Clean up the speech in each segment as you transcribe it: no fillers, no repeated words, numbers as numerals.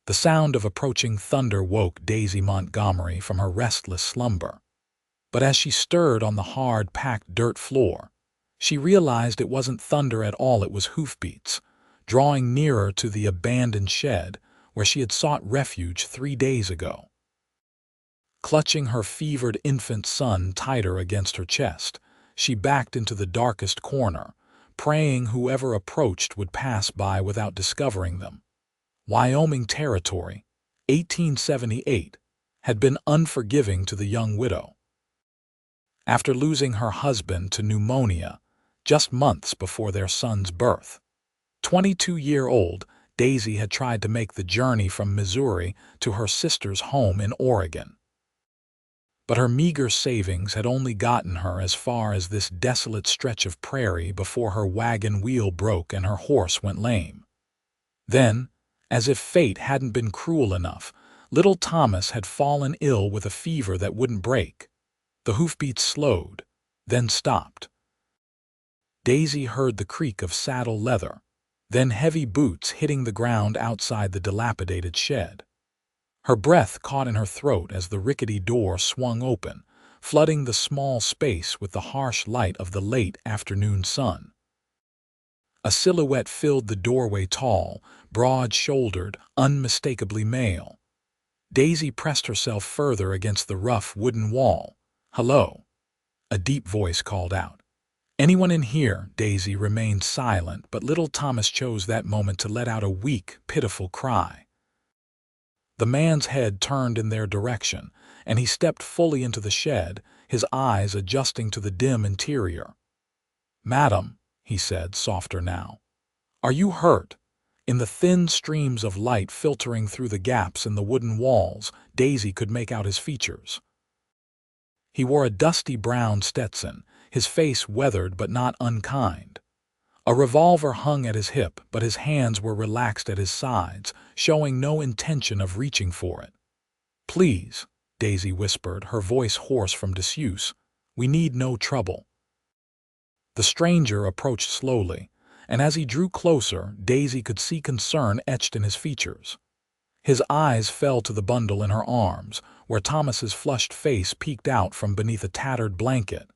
The sound of approaching thunder woke Daisy Montgomery from her restless slumber. But as she stirred on the hard, packed dirt floor, she realized it wasn't thunder at all, it was hoofbeats, drawing nearer to the abandoned shed where she had sought refuge 3 days ago. Clutching her fevered infant son tighter against her chest, she backed into the darkest corner, praying whoever approached would pass by without discovering them. Wyoming Territory, 1878, had been unforgiving to the young widow. After losing her husband to pneumonia just months before their son's birth, 22-year-old Daisy had tried to make the journey from Missouri to her sister's home in Oregon. But her meager savings had only gotten her as far as this desolate stretch of prairie before her wagon wheel broke and her horse went lame. Then, as if fate hadn't been cruel enough, little Thomas had fallen ill with a fever that wouldn't break. The hoofbeats slowed, then stopped. Daisy heard the creak of saddle leather, then heavy boots hitting the ground outside the dilapidated shed. Her breath caught in her throat as the rickety door swung open, flooding the small space with the harsh light of the late afternoon sun. A silhouette filled the doorway, tall, broad-shouldered, unmistakably male. Daisy pressed herself further against the rough wooden wall. "Hello," a deep voice called out. "Anyone in here?" Daisy remained silent, but little Thomas chose that moment to let out a weak, pitiful cry. The man's head turned in their direction, and he stepped fully into the shed, his eyes adjusting to the dim interior. "Madam," he said, softer now, "are you hurt?" In the thin streams of light filtering through the gaps in the wooden walls, Daisy could make out his features. He wore a dusty brown Stetson, his face weathered but not unkind. A revolver hung at his hip, but his hands were relaxed at his sides, showing no intention of reaching for it. "Please," Daisy whispered, her voice hoarse from disuse, "we need no trouble." The stranger approached slowly, and as he drew closer, Daisy could see concern etched in his features. His eyes fell to the bundle in her arms, where Thomas's flushed face peeked out from beneath a tattered blanket.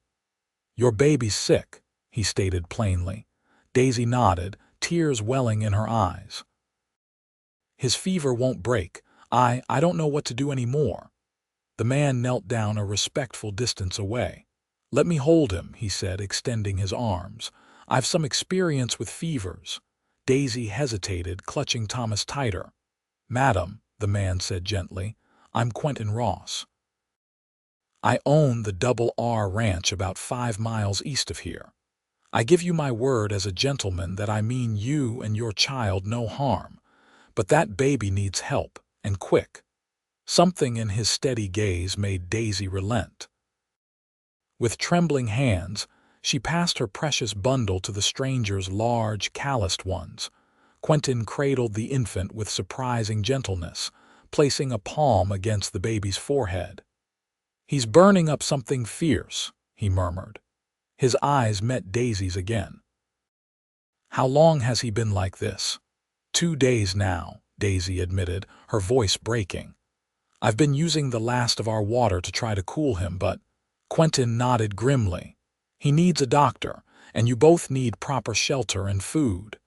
"Your baby's sick," he stated plainly. Daisy nodded, tears welling in her eyes. "His fever won't break. I don't know what to do anymore." The man knelt down a respectful distance away. "Let me hold him," he said, extending his arms. "I've some experience with fevers." Daisy hesitated, clutching Thomas tighter. "Madam," the man said gently, "I'm Quentin Ross. I own the Double R Ranch about 5 miles east of here. I give you my word as a gentleman that I mean you and your child no harm, but that baby needs help, and quick." Something in his steady gaze made Daisy relent. With trembling hands, she passed her precious bundle to the stranger's large, calloused ones. Quentin cradled the infant with surprising gentleness, placing a palm against the baby's forehead. "He's burning up something fierce," he murmured. His eyes met Daisy's again. "How long has he been like this?" 2 days now," Daisy admitted, her voice breaking. "I've been using the last of our water to try to cool him, but—" Quentin nodded grimly. "He needs a doctor, and you both need proper shelter and food."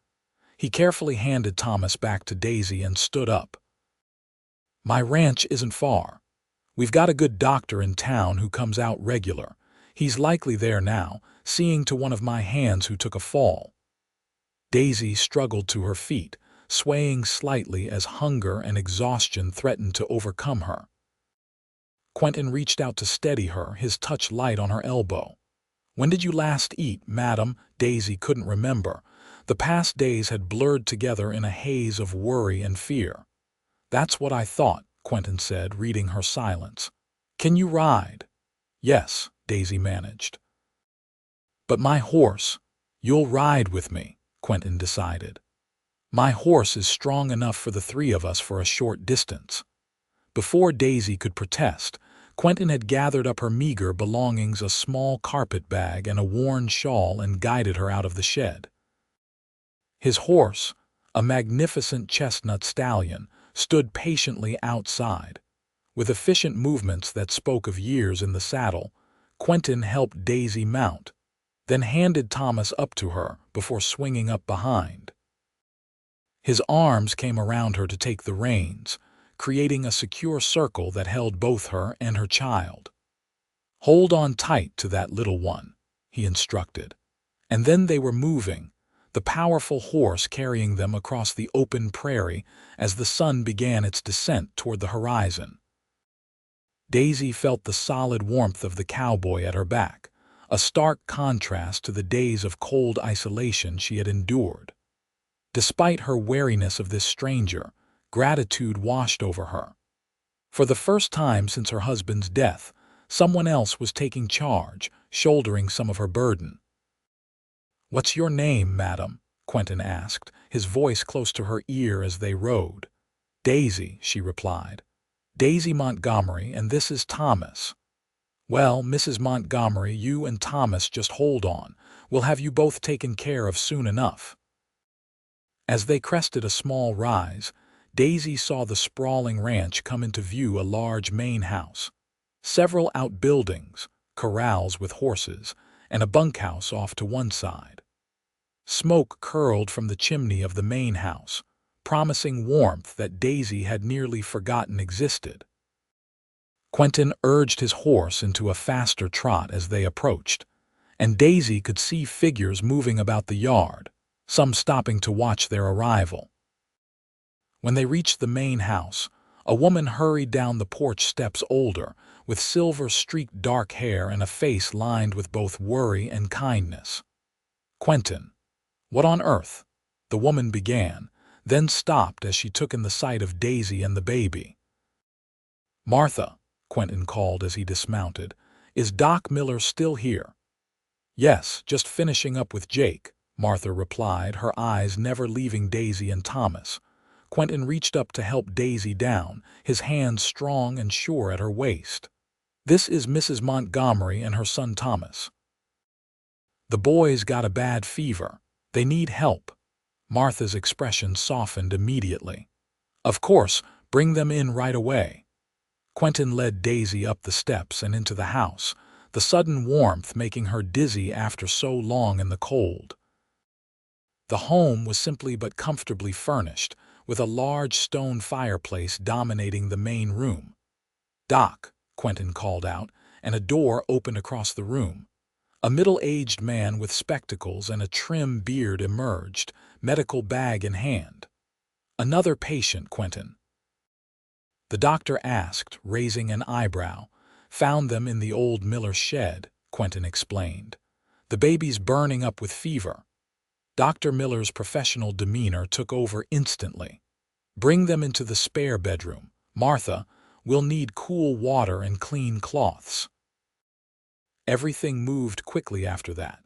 He carefully handed Thomas back to Daisy and stood up. "My ranch isn't far. We've got a good doctor in town who comes out regular. He's likely there now, seeing to one of my hands who took a fall." Daisy struggled to her feet, swaying slightly as hunger and exhaustion threatened to overcome her. Quentin reached out to steady her, his touch light on her elbow. "When did you last eat, madam?" Daisy couldn't remember. The past days had blurred together in a haze of worry and fear. "That's what I thought," Quentin said, reading her silence. "Can you ride?" "Yes," Daisy managed. "But my horse—" "You'll ride with me," Quentin decided. "My horse is strong enough for the 3 of us for a short distance." Before Daisy could protest, Quentin had gathered up her meager belongings, a small carpet bag and a worn shawl, and guided her out of the shed. His horse, a magnificent chestnut stallion, stood patiently outside. With efficient movements that spoke of years in the saddle, Quentin helped Daisy mount, then handed Thomas up to her before swinging up behind. His arms came around her to take the reins, creating a secure circle that held both her and her child. "Hold on tight to that little one," he instructed. And then they were moving, the powerful horse carrying them across the open prairie as the sun began its descent toward the horizon. Daisy felt the solid warmth of the cowboy at her back, a stark contrast to the days of cold isolation she had endured. Despite her wariness of this stranger, gratitude washed over her. For the first time since her husband's death, someone else was taking charge, shouldering some of her burden. "What's your name, madam?" Quentin asked, his voice close to her ear as they rode. "Daisy," she replied. "Daisy Montgomery, and this is Thomas." "Well, Mrs. Montgomery, you and Thomas just hold on. We'll have you both taken care of soon enough." As they crested a small rise, Daisy saw the sprawling ranch come into view, a large main house, several outbuildings, corrals with horses, and a bunkhouse off to one side. Smoke curled from the chimney of the main house, promising warmth that Daisy had nearly forgotten existed. Quentin urged his horse into a faster trot as they approached, and Daisy could see figures moving about the yard, some stopping to watch their arrival. When they reached the main house, a woman hurried down the porch steps, older, with silver-streaked dark hair and a face lined with both worry and kindness. "Quentin, what on earth?" the woman began, then stopped as she took in the sight of Daisy and the baby. "Martha," Quentin called as he dismounted, "is Doc Miller still here?" "Yes, just finishing up with Jake," Martha replied, her eyes never leaving Daisy and Thomas. Quentin reached up to help Daisy down, his hands strong and sure at her waist. "This is Mrs. Montgomery and her son Thomas. The boy's got a bad fever. They need help." Martha's expression softened immediately. "Of course, bring them in right away." Quentin led Daisy up the steps and into the house, the sudden warmth making her dizzy after so long in the cold. The home was simply but comfortably furnished, with a large stone fireplace dominating the main room. "Doc," Quentin called out, and a door opened across the room. A middle-aged man with spectacles and a trim beard emerged, medical bag in hand. "Another patient, Quentin?" the doctor asked, raising an eyebrow. "Found them in the old Miller shed," Quentin explained. "The baby's burning up with fever." Dr. Miller's professional demeanor took over instantly. "Bring them into the spare bedroom. Martha, we'll need cool water and clean cloths." Everything moved quickly after that.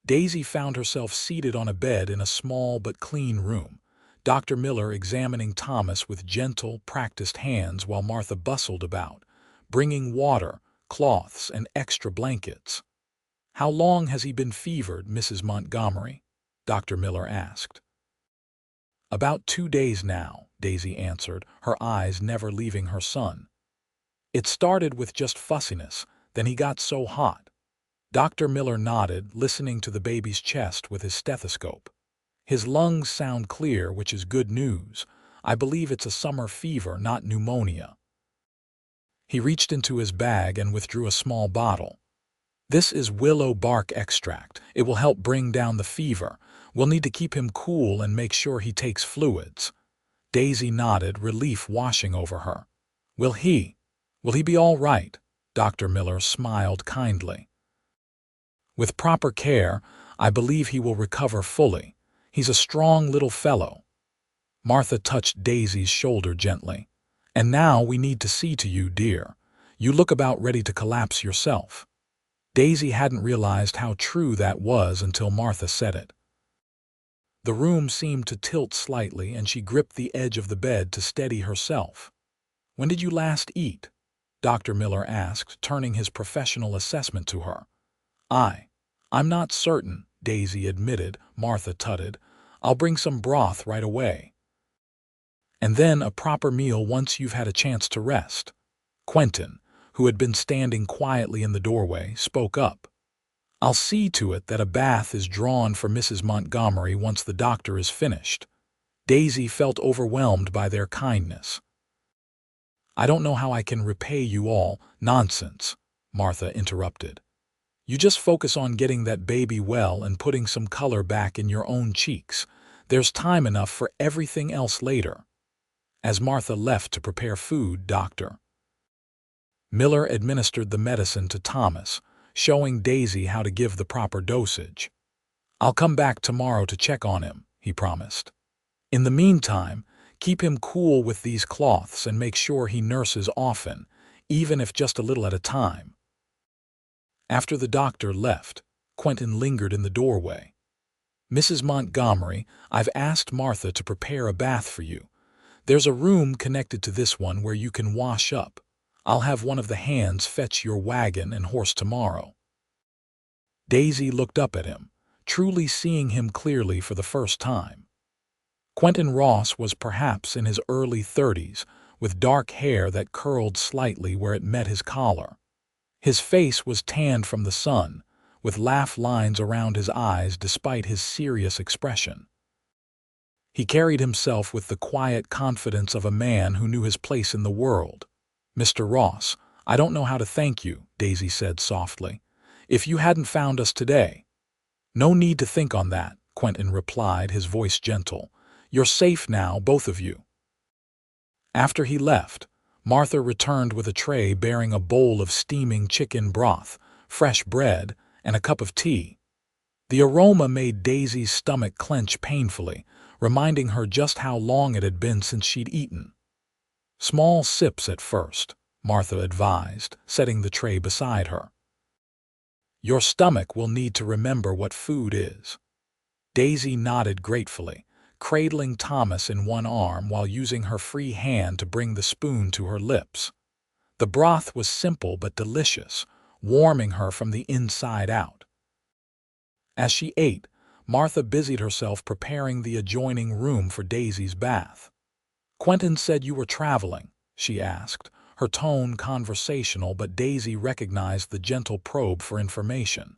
Daisy found herself seated on a bed in a small but clean room, Dr. Miller examining Thomas with gentle, practiced hands while Martha bustled about, bringing water, cloths, and extra blankets. "How long has he been fevered, Mrs. Montgomery?" Dr. Miller asked. "About 2 days now," Daisy answered, her eyes never leaving her son. "It started with just fussiness, then he got so hot." Dr. Miller nodded, listening to the baby's chest with his stethoscope. "His lungs sound clear, which is good news. I believe it's a summer fever, not pneumonia." He reached into his bag and withdrew a small bottle. "This is willow bark extract. It will help bring down the fever. We'll need to keep him cool and make sure he takes fluids." Daisy nodded, relief washing over her. Will he be all right?" Dr. Miller smiled kindly. "With proper care, I believe he will recover fully. He's a strong little fellow." Martha touched Daisy's shoulder gently. "And now we need to see to you, dear. You look about ready to collapse yourself." Daisy hadn't realized how true that was until Martha said it. The room seemed to tilt slightly, and she gripped the edge of the bed to steady herself. "When did you last eat?" Dr. Miller asked, turning his professional assessment to her. I'm not certain," Daisy admitted. Martha tutted. "I'll bring some broth right away." And then a proper meal once you've had a chance to rest. Quentin, who had been standing quietly in the doorway, spoke up. I'll see to it that a bath is drawn for Mrs. Montgomery once the doctor is finished. Daisy felt overwhelmed by their kindness. I don't know how I can repay you all. Nonsense, Martha interrupted. You just focus on getting that baby well and putting some color back in your own cheeks. There's time enough for everything else later. As Martha left to prepare food, Dr. Miller administered the medicine to Thomas, showing Daisy how to give the proper dosage. I'll come back tomorrow to check on him, he promised. In the meantime, keep him cool with these cloths and make sure he nurses often, even if just a little at a time. After the doctor left, Quentin lingered in the doorway. Mrs. Montgomery, I've asked Martha to prepare a bath for you. There's a room connected to this one where you can wash up. I'll have one of the hands fetch your wagon and horse tomorrow. Daisy looked up at him, truly seeing him clearly for the first time. Quentin Ross was perhaps in his early 30s, with dark hair that curled slightly where it met his collar. His face was tanned from the sun, with laugh lines around his eyes despite his serious expression. He carried himself with the quiet confidence of a man who knew his place in the world. Mr. Ross, I don't know how to thank you, Daisy said softly. If you hadn't found us today. No need to think on that, Quentin replied, his voice gentle. You're safe now, both of you. After he left, Martha returned with a tray bearing a bowl of steaming chicken broth, fresh bread, and a cup of tea. The aroma made Daisy's stomach clench painfully, reminding her just how long it had been since she'd eaten. Small sips at first, Martha advised, setting the tray beside her. Your stomach will need to remember what food is. Daisy nodded gratefully, cradling Thomas in one arm while using her free hand to bring the spoon to her lips. The broth was simple but delicious, warming her from the inside out. As she ate, Martha busied herself preparing the adjoining room for Daisy's bath. Quentin said you were traveling, she asked, her tone conversational, but Daisy recognized the gentle probe for information.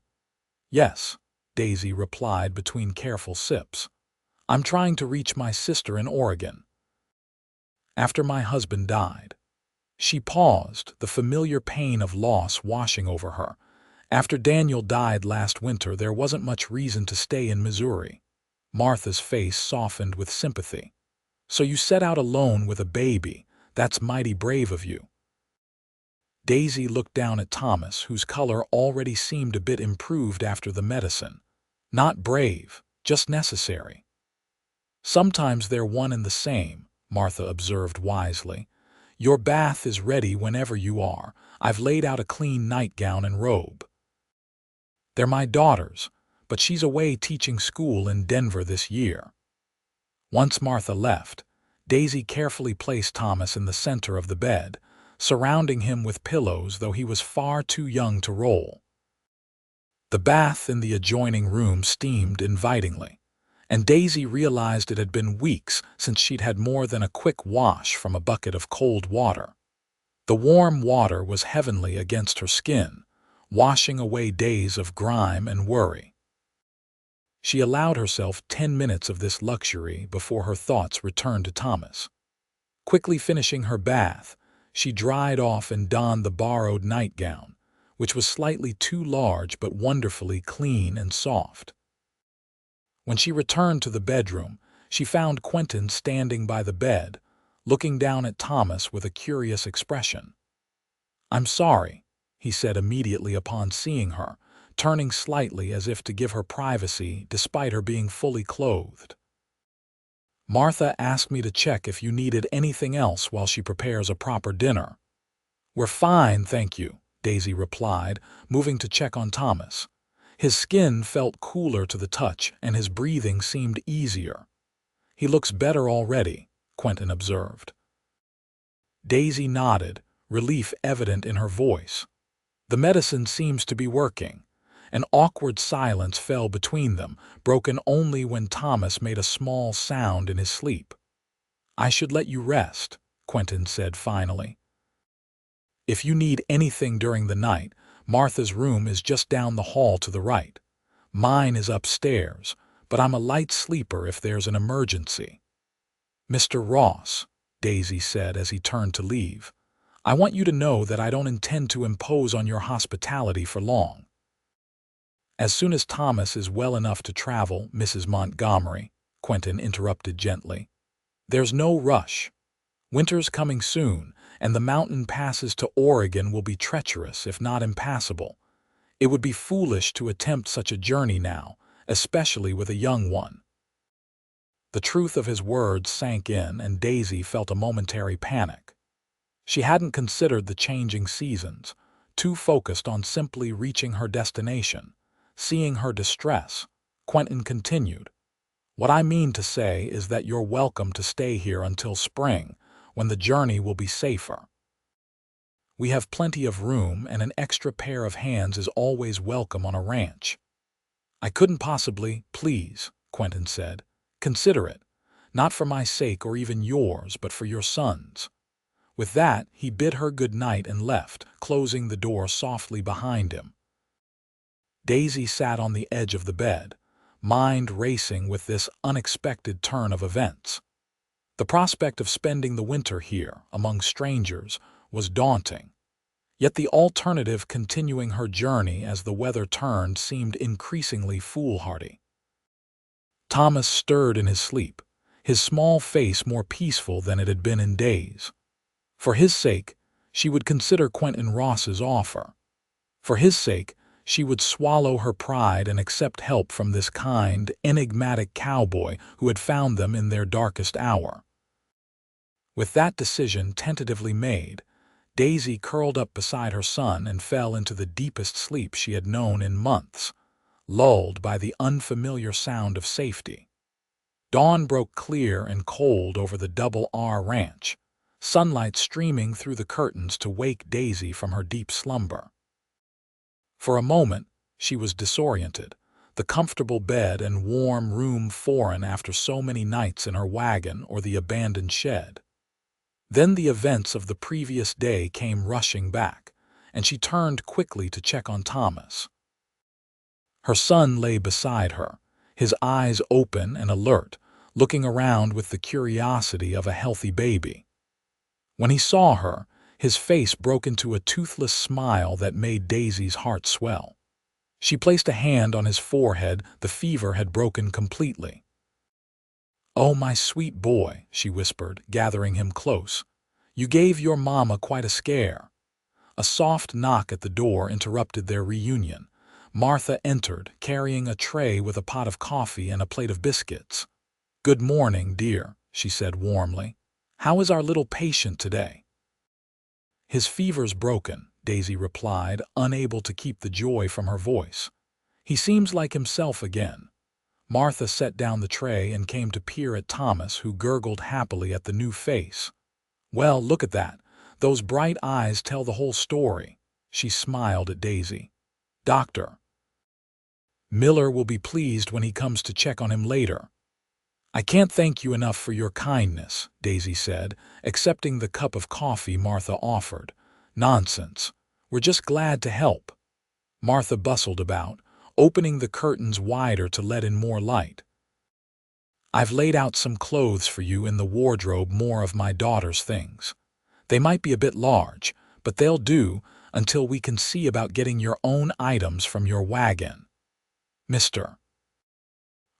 Yes, Daisy replied between careful sips. I'm trying to reach my sister in Oregon. After my husband died. She paused, the familiar pain of loss washing over her. After Daniel died last winter, there wasn't much reason to stay in Missouri. Martha's face softened with sympathy. So you set out alone with a baby. That's mighty brave of you. Daisy looked down at Thomas, whose color already seemed a bit improved after the medicine. Not brave, just necessary. Sometimes they're one and the same, Martha observed wisely. Your bath is ready whenever you are. I've laid out a clean nightgown and robe. They're my daughter's, but she's away teaching school in Denver this year. Once Martha left, Daisy carefully placed Thomas in the center of the bed, surrounding him with pillows, though he was far too young to roll. The bath in the adjoining room steamed invitingly, and Daisy realized it had been weeks since she'd had more than a quick wash from a bucket of cold water. The warm water was heavenly against her skin, washing away days of grime and worry. She allowed herself 10 minutes of this luxury before her thoughts returned to Thomas. Quickly finishing her bath, she dried off and donned the borrowed nightgown, which was slightly too large but wonderfully clean and soft. When she returned to the bedroom, she found Quentin standing by the bed, looking down at Thomas with a curious expression. I'm sorry, he said immediately upon seeing her, turning slightly as if to give her privacy despite her being fully clothed. Martha asked me to check if you needed anything else while she prepares a proper dinner. We're fine, thank you, Daisy replied, moving to check on Thomas. His skin felt cooler to the touch and his breathing seemed easier. He looks better already, Quentin observed. Daisy nodded, relief evident in her voice. The medicine seems to be working. An awkward silence fell between them, broken only when Thomas made a small sound in his sleep. "I should let you rest," Quentin said finally. "If you need anything during the night, Martha's room is just down the hall to the right. Mine is upstairs, but I'm a light sleeper if there's an emergency." "Mr. Ross," Daisy said as he turned to leave, "I want you to know that I don't intend to impose on your hospitality for long." "As soon as Thomas is well enough to travel, Mrs. Montgomery," Quentin interrupted gently. "There's no rush. Winter's coming soon, and the mountain passes to Oregon will be treacherous, if not impassable. It would be foolish to attempt such a journey now, especially with a young one." The truth of his words sank in, and Daisy felt a momentary panic. She hadn't considered the changing seasons, too focused on simply reaching her destination. Seeing her distress, Quentin continued, "What I mean to say is that you're welcome to stay here until spring, when the journey will be safer. We have plenty of room, and an extra pair of hands is always welcome on a ranch." "I couldn't possibly, please," Quentin said. "Consider it, not for my sake or even yours, but for your son's." With that, he bid her good night and left, closing the door softly behind him. Daisy sat on the edge of the bed, mind racing with this unexpected turn of events. The prospect of spending the winter here, among strangers, was daunting. Yet the alternative, continuing her journey as the weather turned, seemed increasingly foolhardy. Thomas stirred in his sleep, his small face more peaceful than it had been in days. For his sake, she would consider Quentin Ross's offer. For his sake, she would swallow her pride and accept help from this kind, enigmatic cowboy who had found them in their darkest hour. With that decision tentatively made, Daisy curled up beside her son and fell into the deepest sleep she had known in months, lulled by the unfamiliar sound of safety. Dawn broke clear and cold over the Double R Ranch, sunlight streaming through the curtains to wake Daisy from her deep slumber. For a moment, she was disoriented, the comfortable bed and warm room foreign after so many nights in her wagon or the abandoned shed. Then the events of the previous day came rushing back, and she turned quickly to check on Thomas. Her son lay beside her, his eyes open and alert, looking around with the curiosity of a healthy baby. When he saw her, his face broke into a toothless smile that made Daisy's heart swell. She placed a hand on his forehead. The fever had broken completely. "Oh, my sweet boy," she whispered, gathering him close. "You gave your mama quite a scare." A soft knock at the door interrupted their reunion. Martha entered, carrying a tray with a pot of coffee and a plate of biscuits. "Good morning, dear," she said warmly. "How is our little patient today?" "His fever's broken," Daisy replied, unable to keep the joy from her voice. "He seems like himself again." Martha set down the tray and came to peer at Thomas, who gurgled happily at the new face. "Well, look at that. Those bright eyes tell the whole story." She smiled at Daisy. "Doctor Miller will be pleased when he comes to check on him later." "I can't thank you enough for your kindness," Daisy said, accepting the cup of coffee Martha offered. "Nonsense. We're just glad to help." Martha bustled about, opening the curtains wider to let in more light. "I've laid out some clothes for you in the wardrobe, more of my daughter's things. They might be a bit large, but they'll do until we can see about getting your own items from your wagon. Mr.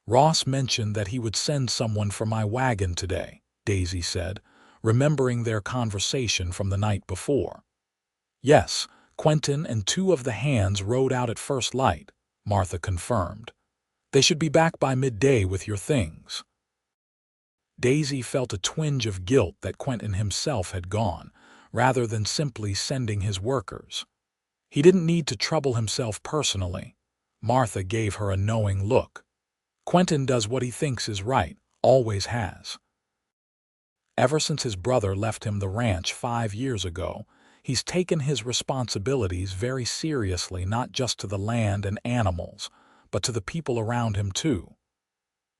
Ross mentioned that he would send someone for my wagon today," Daisy said, remembering their conversation from the night before. "Yes, Quentin and two of the hands rode out at first light," Martha confirmed. "They should be back by midday with your things." Daisy felt a twinge of guilt that Quentin himself had gone, rather than simply sending his workers. He didn't need to trouble himself personally. Martha gave her a knowing look. Quentin does what he thinks is right, always has. Ever since his brother left him the ranch 5 years ago, he's taken his responsibilities very seriously, not just to the land and animals, but to the people around him too.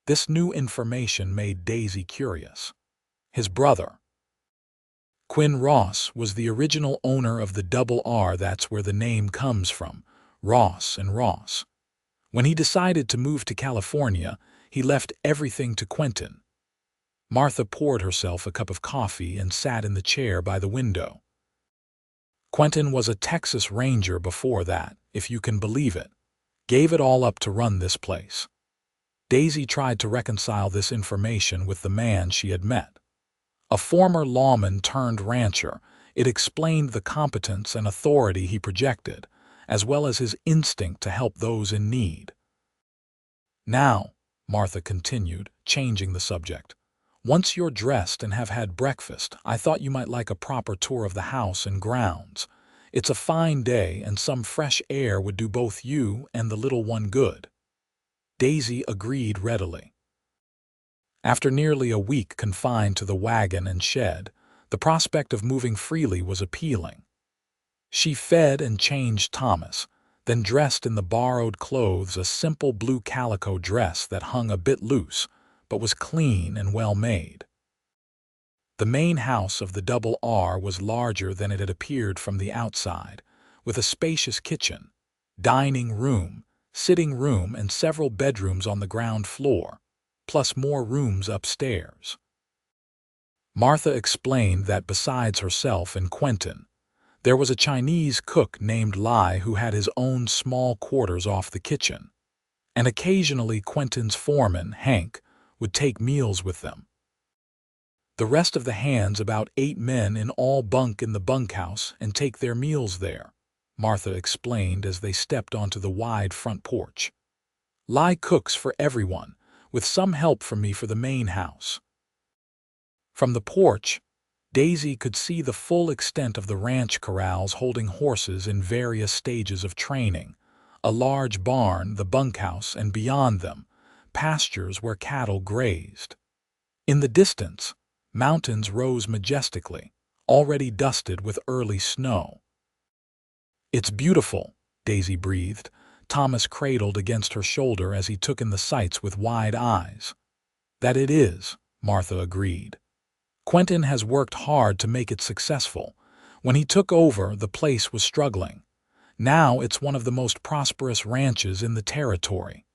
This new information made Daisy curious. His brother, Quentin Ross, was the original owner of the Double R. That's where the name comes from, Ross and Ross. When he decided to move to California, he left everything to Quentin. Martha poured herself a cup of coffee and sat in the chair by the window. Quentin was a Texas Ranger before that, if you can believe it. Gave it all up to run this place. Daisy tried to reconcile this information with the man she had met. A former lawman turned rancher, it explained the competence and authority he projected, as well as his instinct to help those in need. Now, Martha continued, changing the subject, once you're dressed and have had breakfast, I thought you might like a proper tour of the house and grounds. It's a fine day, and some fresh air would do both you and the little one good. Daisy agreed readily. After nearly a week confined to the wagon and shed, the prospect of moving freely was appealing. She fed and changed Thomas, then dressed in the borrowed clothes, a simple blue calico dress that hung a bit loose, but was clean and well made. The main house of the Double R was larger than it had appeared from the outside, with a spacious kitchen, dining room, sitting room, and several bedrooms on the ground floor, plus more rooms upstairs. Martha explained that besides herself and Quentin, there was a Chinese cook named Lai who had his own small quarters off the kitchen, and occasionally Quentin's foreman, Hank, would take meals with them. The rest of the hands, about 8 men in all, bunk in the bunkhouse and take their meals there, Martha explained as they stepped onto the wide front porch. Lai cooks for everyone, with some help from me for the main house. From the porch, Daisy could see the full extent of the ranch corrals holding horses in various stages of training, a large barn, the bunkhouse, and beyond them, pastures where cattle grazed. In the distance, mountains rose majestically, already dusted with early snow. "It's beautiful," Daisy breathed. Thomas cradled against her shoulder as he took in the sights with wide eyes. "That it is," Martha agreed. "Quentin has worked hard to make it successful. When he took over, the place was struggling. Now it's one of the most prosperous ranches in the territory."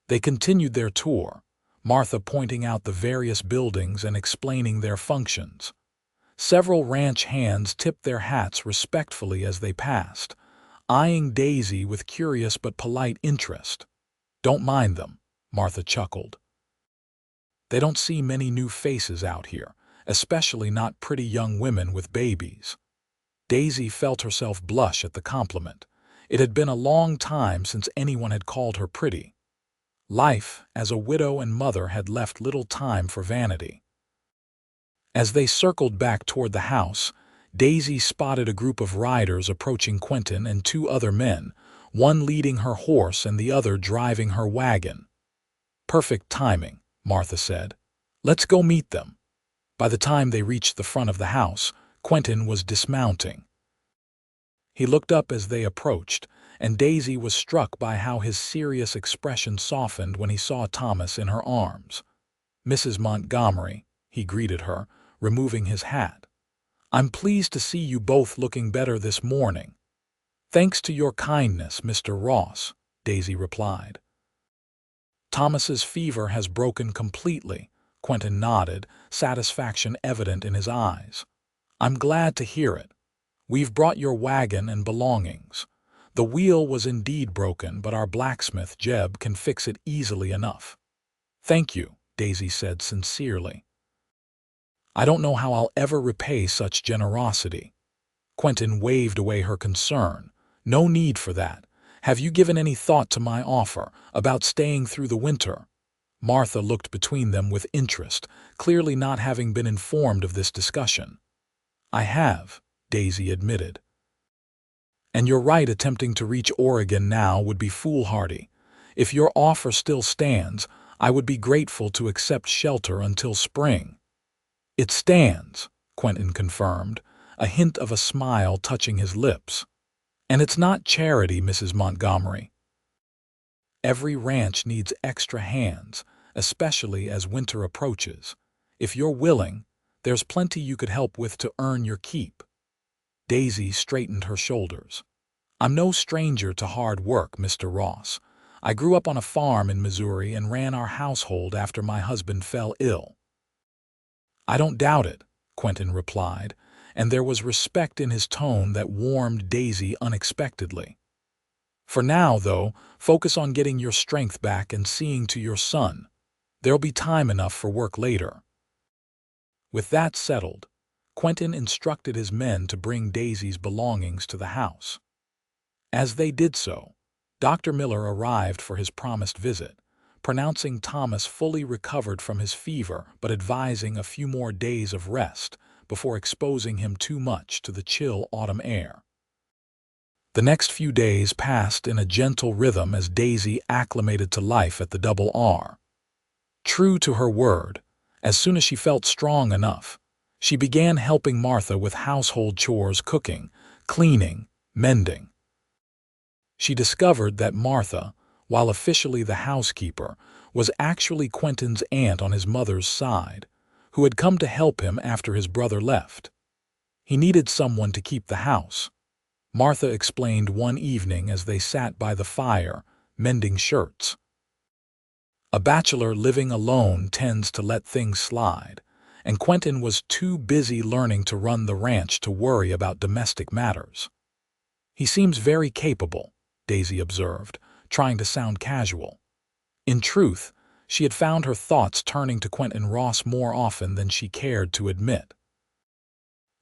They continued their tour, Martha pointing out the various buildings and explaining their functions. Several ranch hands tipped their hats respectfully as they passed, eyeing Daisy with curious but polite interest. "Don't mind them," Martha chuckled. "They don't see many new faces out here, especially not pretty young women with babies." Daisy felt herself blush at the compliment. It had been a long time since anyone had called her pretty. Life as a widow and mother had left little time for vanity. As they circled back toward the house, Daisy spotted a group of riders approaching Quentin and 2 other men, one leading her horse and the other driving her wagon. "Perfect timing," Martha said. "Let's go meet them." By the time they reached the front of the house, Quentin was dismounting. He looked up as they approached, and Daisy was struck by how his serious expression softened when he saw Thomas in her arms. "Mrs. Montgomery," he greeted her, removing his hat. "I'm pleased to see you both looking better this morning." "Thanks to your kindness, Mr. Ross," Daisy replied. "Thomas's fever has broken completely," Quentin nodded, satisfaction evident in his eyes. "I'm glad to hear it. We've brought your wagon and belongings. The wheel was indeed broken, but our blacksmith, Jeb, can fix it easily enough." "Thank you," Daisy said sincerely. "I don't know how I'll ever repay such generosity." Quentin waved away her concern. "No need for that. Have you given any thought to my offer about staying through the winter?" Martha looked between them with interest, clearly not having been informed of this discussion. "I have," Daisy admitted. "And you're right, attempting to reach Oregon now would be foolhardy. If your offer still stands, I would be grateful to accept shelter until spring." "It stands," Quentin confirmed, a hint of a smile touching his lips. "And it's not charity, Mrs. Montgomery. Every ranch needs extra hands, especially as winter approaches. If you're willing, there's plenty you could help with to earn your keep." Daisy straightened her shoulders. "I'm no stranger to hard work, Mr. Ross. I grew up on a farm in Missouri and ran our household after my husband fell ill." "I don't doubt it," Quentin replied, and there was respect in his tone that warmed Daisy unexpectedly. "For now, though, focus on getting your strength back and seeing to your son. There'll be time enough for work later." With that settled, Quentin instructed his men to bring Daisy's belongings to the house. As they did so, Dr. Miller arrived for his promised visit, pronouncing Thomas fully recovered from his fever but advising a few more days of rest before exposing him too much to the chill autumn air. The next few days passed in a gentle rhythm as Daisy acclimated to life at the Double R. True to her word, as soon as she felt strong enough, she began helping Martha with household chores, cooking, cleaning, mending. She discovered that Martha, while officially the housekeeper, was actually Quentin's aunt on his mother's side, who had come to help him after his brother left. He needed someone to keep the house, Martha explained one evening as they sat by the fire, mending shirts. A bachelor living alone tends to let things slide, and Quentin was too busy learning to run the ranch to worry about domestic matters. "He seems very capable," Daisy observed, trying to sound casual. In truth, she had found her thoughts turning to Quentin Ross more often than she cared to admit.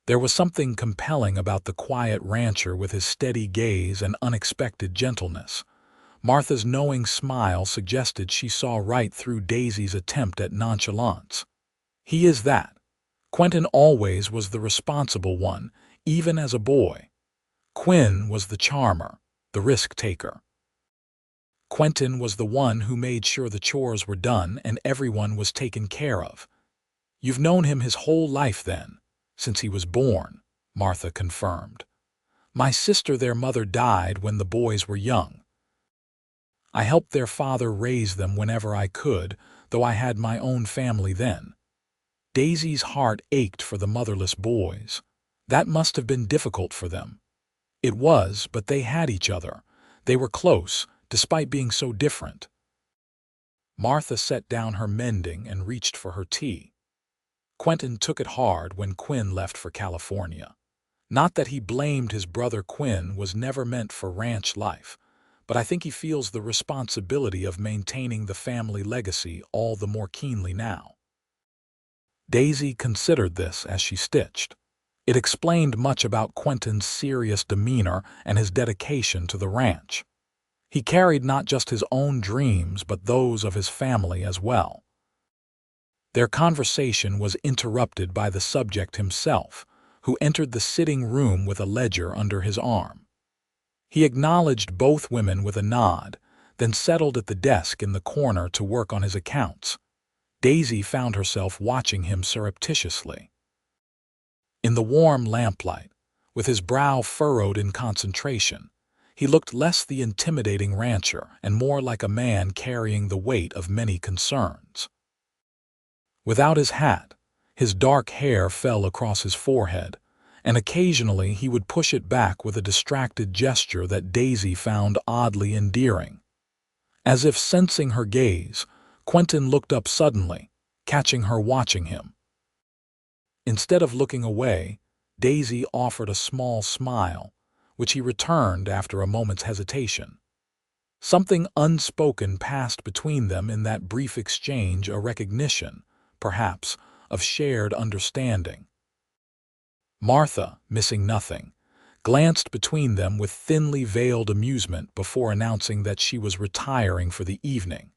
There was something compelling about the quiet rancher with his steady gaze and unexpected gentleness. Martha's knowing smile suggested she saw right through Daisy's attempt at nonchalance. "He is that. Quentin always was the responsible one, even as a boy. Quinn was the charmer, the risk-taker. Quentin was the one who made sure the chores were done and everyone was taken care of." "You've known him his whole life, then?" "Since he was born," Martha confirmed. "My sister, their mother, died when the boys were young. I helped their father raise them whenever I could, though I had my own family then." Daisy's heart ached for the motherless boys. That must have been difficult for them. It was, but they had each other. They were close, despite being so different. Martha set down her mending and reached for her tea. Quentin took it hard when Quinn left for California. Not that he blamed his brother. Quinn was never meant for ranch life, but I think he feels the responsibility of maintaining the family legacy all the more keenly now. Daisy considered this as she stitched. It explained much about Quentin's serious demeanor and his dedication to the ranch. He carried not just his own dreams but those of his family as well. Their conversation was interrupted by the subject himself, who entered the sitting room with a ledger under his arm. He acknowledged both women with a nod, then settled at the desk in the corner to work on his accounts. Daisy found herself watching him surreptitiously. In the warm lamplight, with his brow furrowed in concentration, he looked less the intimidating rancher and more like a man carrying the weight of many concerns. Without his hat, his dark hair fell across his forehead, and occasionally he would push it back with a distracted gesture that Daisy found oddly endearing. As if sensing her gaze, Quentin looked up suddenly, catching her watching him. Instead of looking away, Daisy offered a small smile, which he returned after a moment's hesitation. Something unspoken passed between them in that brief exchange, a recognition, perhaps, of shared understanding. Martha, missing nothing, glanced between them with thinly veiled amusement before announcing that she was retiring for the evening.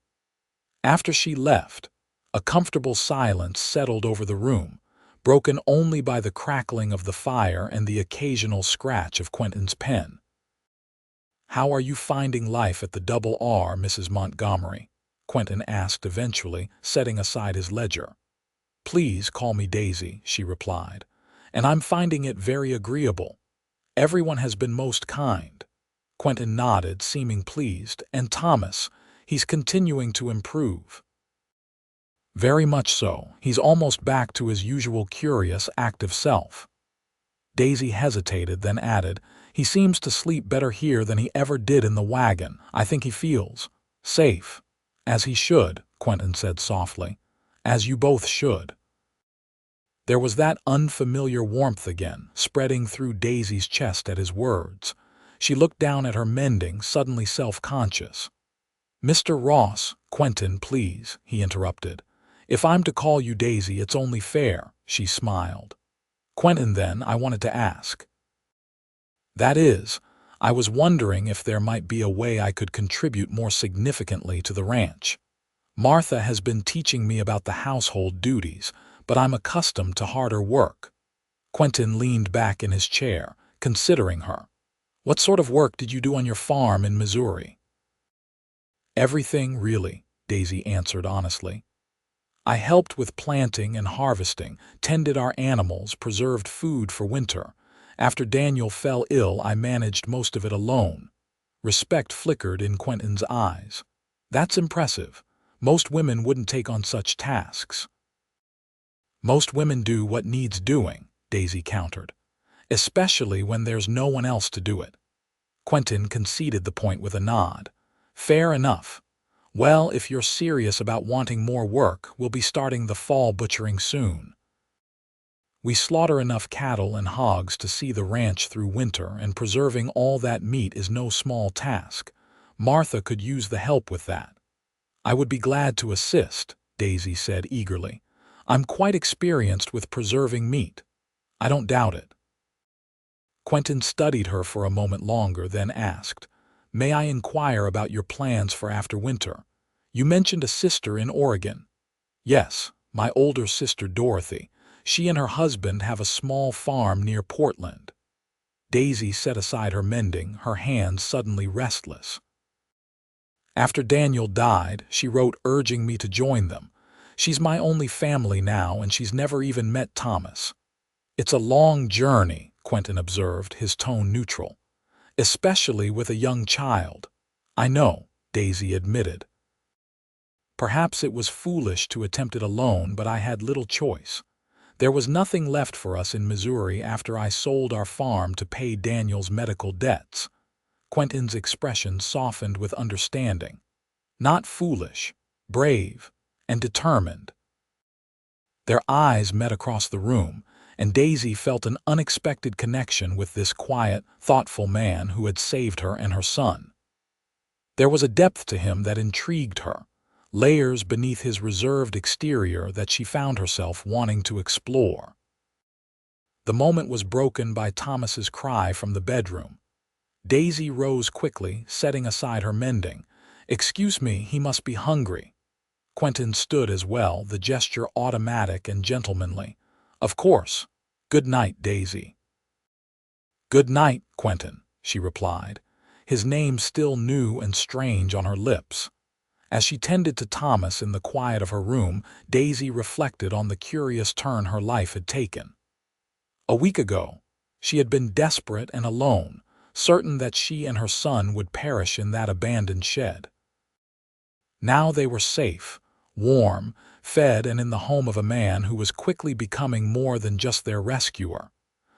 After she left, a comfortable silence settled over the room, broken only by the crackling of the fire and the occasional scratch of Quentin's pen. "How are you finding life at the Double R, Mrs. Montgomery?" Quentin asked eventually, setting aside his ledger. "Please call me Daisy," she replied, "and I'm finding it very agreeable. Everyone has been most kind." Quentin nodded, seeming pleased. "And Thomas, he's continuing to improve." Very much so. He's almost back to his usual curious, active self. Daisy hesitated, then added, "He seems to sleep better here than he ever did in the wagon. I think he feels safe." "As he should," Quentin said softly. "As you both should." There was that unfamiliar warmth again, spreading through Daisy's chest at his words. She looked down at her mending, suddenly self-conscious. "Mr. Ross, Quentin, please," he interrupted. "If I'm to call you Daisy, it's only fair," she smiled. "Quentin, then, I wanted to ask. That is, I was wondering if there might be a way I could contribute more significantly to the ranch. Martha has been teaching me about the household duties, but I'm accustomed to harder work." Quentin leaned back in his chair, considering her. "What sort of work did you do on your farm in Missouri?" "Everything, really," Daisy answered honestly. "I helped with planting and harvesting, tended our animals, preserved food for winter. After Daniel fell ill, I managed most of it alone." Respect flickered in Quentin's eyes. "That's impressive. Most women wouldn't take on such tasks." "Most women do what needs doing," Daisy countered, "especially when there's no one else to do it." Quentin conceded the point with a nod. "Fair enough. Well, if you're serious about wanting more work, we'll be starting the fall butchering soon. We slaughter enough cattle and hogs to see the ranch through winter, and preserving all that meat is no small task. Martha could use the help with that." "I would be glad to assist," Daisy said eagerly. "I'm quite experienced with preserving meat." "I don't doubt it." Quentin studied her for a moment longer, then asked, "May I inquire about your plans for after winter? You mentioned a sister in Oregon." "Yes, my older sister Dorothy. She and her husband have a small farm near Portland." Daisy set aside her mending, her hands suddenly restless. "After Daniel died, she wrote urging me to join them. She's my only family now, and she's never even met Thomas." "It's a long journey," Quentin observed, his tone neutral. "Especially with a young child." "I know," Daisy admitted. "Perhaps it was foolish to attempt it alone, but I had little choice. There was nothing left for us in Missouri after I sold our farm to pay Daniel's medical debts." Quentin's expression softened with understanding. "Not foolish, brave, and determined." Their eyes met across the room, and Daisy felt an unexpected connection with this quiet, thoughtful man who had saved her and her son. There was a depth to him that intrigued her, layers beneath his reserved exterior that she found herself wanting to explore. The moment was broken by Thomas's cry from the bedroom. Daisy rose quickly, setting aside her mending. "Excuse me, he must be hungry." Quentin stood as well, the gesture automatic and gentlemanly. "Of course. Good night, Daisy." "Good night, Quentin," she replied, his name still new and strange on her lips. As she tended to Thomas in the quiet of her room, Daisy reflected on the curious turn her life had taken. A week ago, she had been desperate and alone, certain that she and her son would perish in that abandoned shed. Now they were safe, warm, fed, and in the home of a man who was quickly becoming more than just their rescuer.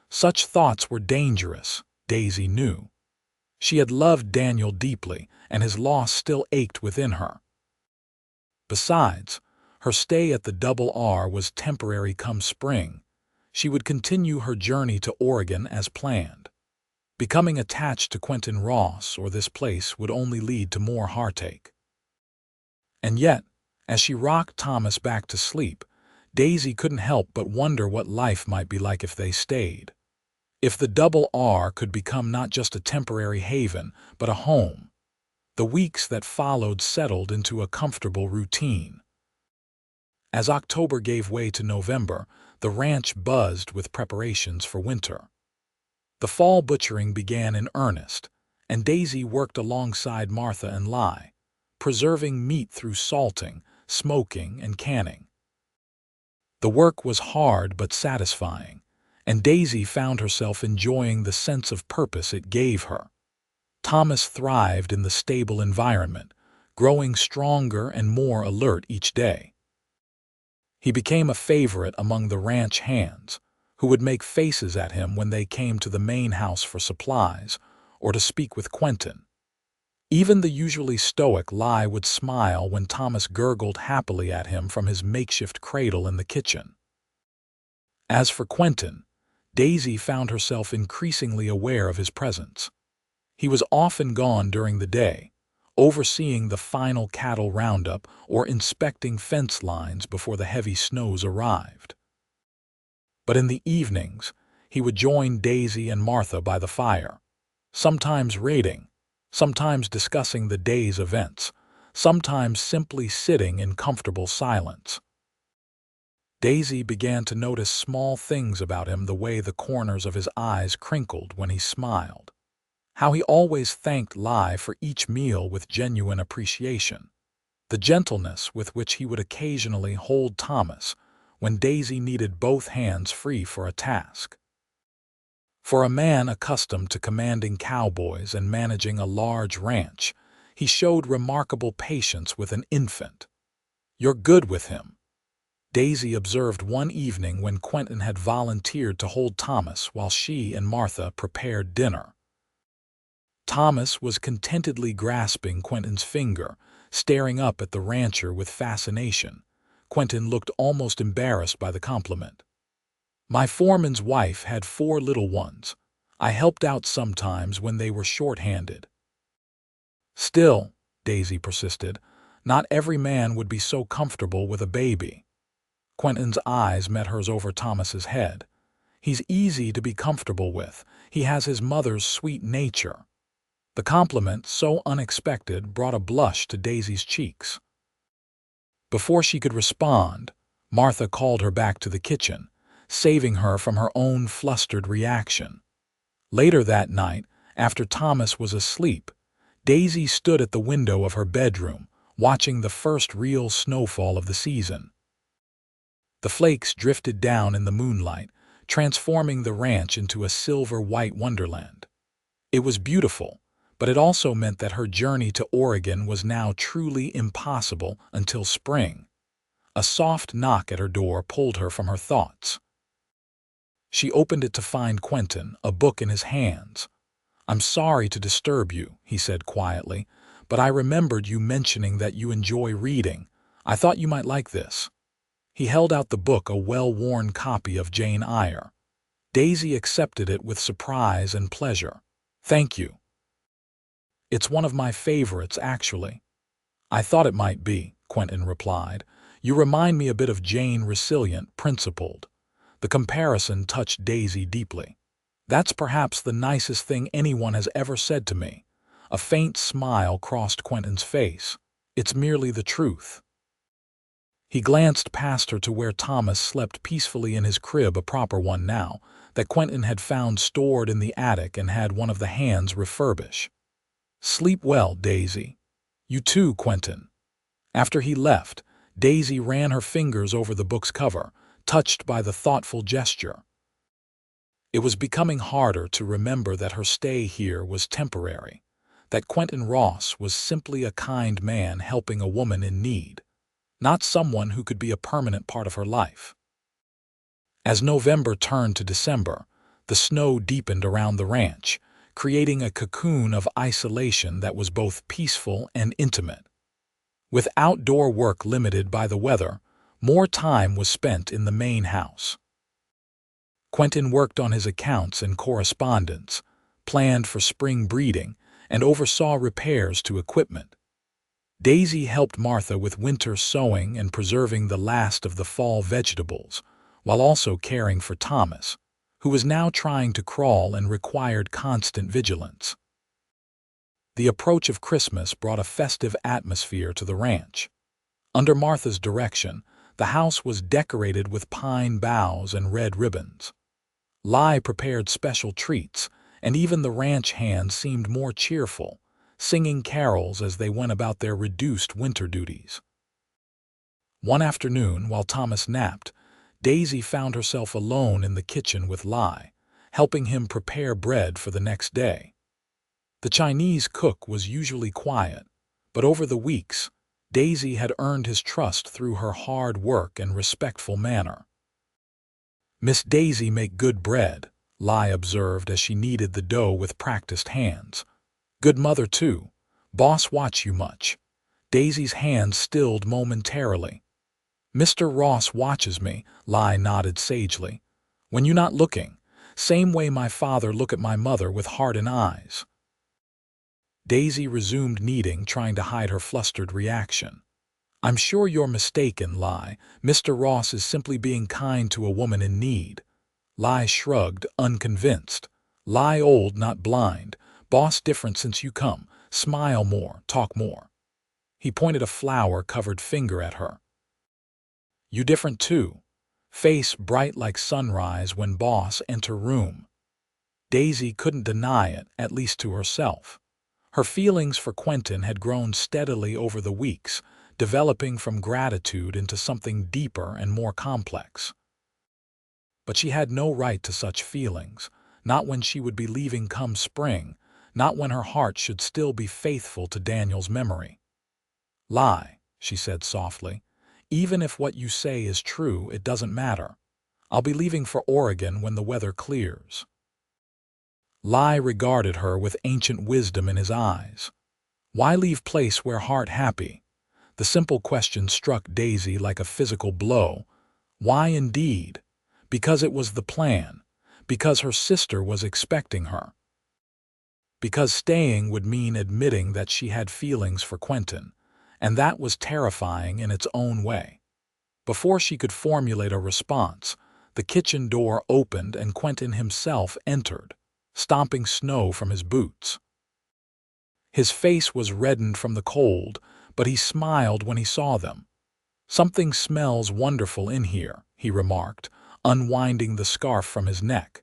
Such thoughts were dangerous, Daisy knew. She had loved Daniel deeply, and his loss still ached within her. Besides, her stay at the Double R was temporary come spring. She would continue her journey to Oregon as planned. Becoming attached to Quentin Ross or this place would only lead to more heartache. And yet, as she rocked Thomas back to sleep, Daisy couldn't help but wonder what life might be like if they stayed. If the Double R could become not just a temporary haven, but a home. The weeks that followed settled into a comfortable routine. As October gave way to November, the ranch buzzed with preparations for winter. The fall butchering began in earnest, and Daisy worked alongside Martha and Lai, preserving meat through salting, smoking, and canning. The work was hard but satisfying, and Daisy found herself enjoying the sense of purpose it gave her. Thomas thrived in the stable environment, growing stronger and more alert each day. He became a favorite among the ranch hands, who would make faces at him when they came to the main house for supplies or to speak with Quentin. Even the usually stoic Lai would smile when Thomas gurgled happily at him from his makeshift cradle in the kitchen. As for Quentin, Daisy found herself increasingly aware of his presence. He was often gone during the day, overseeing the final cattle roundup or inspecting fence lines before the heavy snows arrived. But in the evenings, he would join Daisy and Martha by the fire, sometimes reading, sometimes discussing the day's events, sometimes simply sitting in comfortable silence. Daisy began to notice small things about him, the way the corners of his eyes crinkled when he smiled, how he always thanked Lai for each meal with genuine appreciation, the gentleness with which he would occasionally hold Thomas when Daisy needed both hands free for a task. For a man accustomed to commanding cowboys and managing a large ranch, he showed remarkable patience with an infant. "You're good with him," Daisy observed one evening when Quentin had volunteered to hold Thomas while she and Martha prepared dinner. Thomas was contentedly grasping Quentin's finger, staring up at the rancher with fascination. Quentin looked almost embarrassed by the compliment. "My foreman's wife had 4 little ones. I helped out sometimes when they were short-handed." "Still," Daisy persisted, "not every man would be so comfortable with a baby." Quentin's eyes met hers over Thomas's head. "He's easy to be comfortable with. He has his mother's sweet nature." The compliment, so unexpected, brought a blush to Daisy's cheeks. Before she could respond, Martha called her back to the kitchen, saving her from her own flustered reaction. Later that night, after Thomas was asleep, Daisy stood at the window of her bedroom, watching the first real snowfall of the season. The flakes drifted down in the moonlight, transforming the ranch into a silver-white wonderland. It was beautiful, but it also meant that her journey to Oregon was now truly impossible until spring. A soft knock at her door pulled her from her thoughts. She opened it to find Quentin, a book in his hands. "I'm sorry to disturb you," he said quietly, "but I remembered you mentioning that you enjoy reading. I thought you might like this." He held out the book, a well-worn copy of Jane Eyre. Daisy accepted it with surprise and pleasure. "Thank you. It's one of my favorites, actually." "I thought it might be," Quentin replied. "You remind me a bit of Jane, resilient, principled." The comparison touched Daisy deeply. "That's perhaps the nicest thing anyone has ever said to me." A faint smile crossed Quentin's face. "It's merely the truth." He glanced past her to where Thomas slept peacefully in his crib, a proper one now, that Quentin had found stored in the attic and had one of the hands refurbish. "Sleep well, Daisy." "You too, Quentin." After he left, Daisy ran her fingers over the book's cover, touched by the thoughtful gesture. It was becoming harder to remember that her stay here was temporary, that Quentin Ross was simply a kind man helping a woman in need, not someone who could be a permanent part of her life. As November turned to December, the snow deepened around the ranch, creating a cocoon of isolation that was both peaceful and intimate. With outdoor work limited by the weather, more time was spent in the main house. Quentin worked on his accounts and correspondence, planned for spring breeding, and oversaw repairs to equipment. Daisy helped Martha with winter sowing and preserving the last of the fall vegetables, while also caring for Thomas, who was now trying to crawl and required constant vigilance. The approach of Christmas brought a festive atmosphere to the ranch. Under Martha's direction, the house was decorated with pine boughs and red ribbons. Lai prepared special treats, and even the ranch hands seemed more cheerful, singing carols as they went about their reduced winter duties. One afternoon, while Thomas napped, Daisy found herself alone in the kitchen with Lai, helping him prepare bread for the next day. The Chinese cook was usually quiet, but over the weeks, Daisy had earned his trust through her hard work and respectful manner. "Miss Daisy make good bread," Lai observed as she kneaded the dough with practiced hands. "Good mother, too. Boss watch you much." Daisy's hand stilled momentarily. "Mr. Ross watches me," Lai nodded sagely. "When you not looking. Same way my father look at my mother with heart and eyes." Daisy resumed kneading, trying to hide her flustered reaction. "I'm sure you're mistaken, Lai. Mr. Ross is simply being kind to a woman in need." Lai shrugged, unconvinced. "Lai old, not blind. Boss different since you come. Smile more, talk more." He pointed a flour-covered finger at her. "You different too. Face bright like sunrise when boss enter room." Daisy couldn't deny it, at least to herself. Her feelings for Quentin had grown steadily over the weeks, developing from gratitude into something deeper and more complex. But she had no right to such feelings, not when she would be leaving come spring, not when her heart should still be faithful to Daniel's memory. "Lie," she said softly. "Even if what you say is true, it doesn't matter. I'll be leaving for Oregon when the weather clears." Lai regarded her with ancient wisdom in his eyes. Why leave place where heart happy? The simple question struck Daisy like a physical blow. Why indeed? Because it was the plan. Because her sister was expecting her. Because staying would mean admitting that she had feelings for Quentin, and that was terrifying in its own way. Before she could formulate a response, the kitchen door opened and Quentin himself entered, stomping snow from his boots. His face was reddened from the cold, but he smiled when he saw them. "Something smells wonderful in here," he remarked, unwinding the scarf from his neck.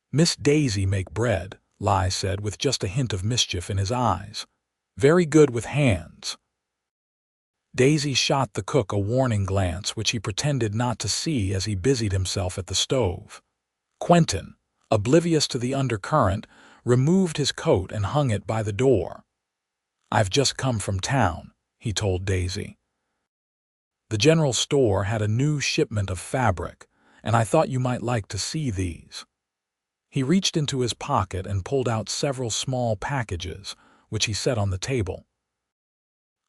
"Miss Daisy make bread," Lai said with just a hint of mischief in his eyes. "Very good with hands." Daisy shot the cook a warning glance which he pretended not to see as he busied himself at the stove. Quentin, oblivious to the undercurrent, removed his coat and hung it by the door. "I've just come from town," he told Daisy. "The general store had a new shipment of fabric, and I thought you might like to see these." He reached into his pocket and pulled out several small packages, which he set on the table.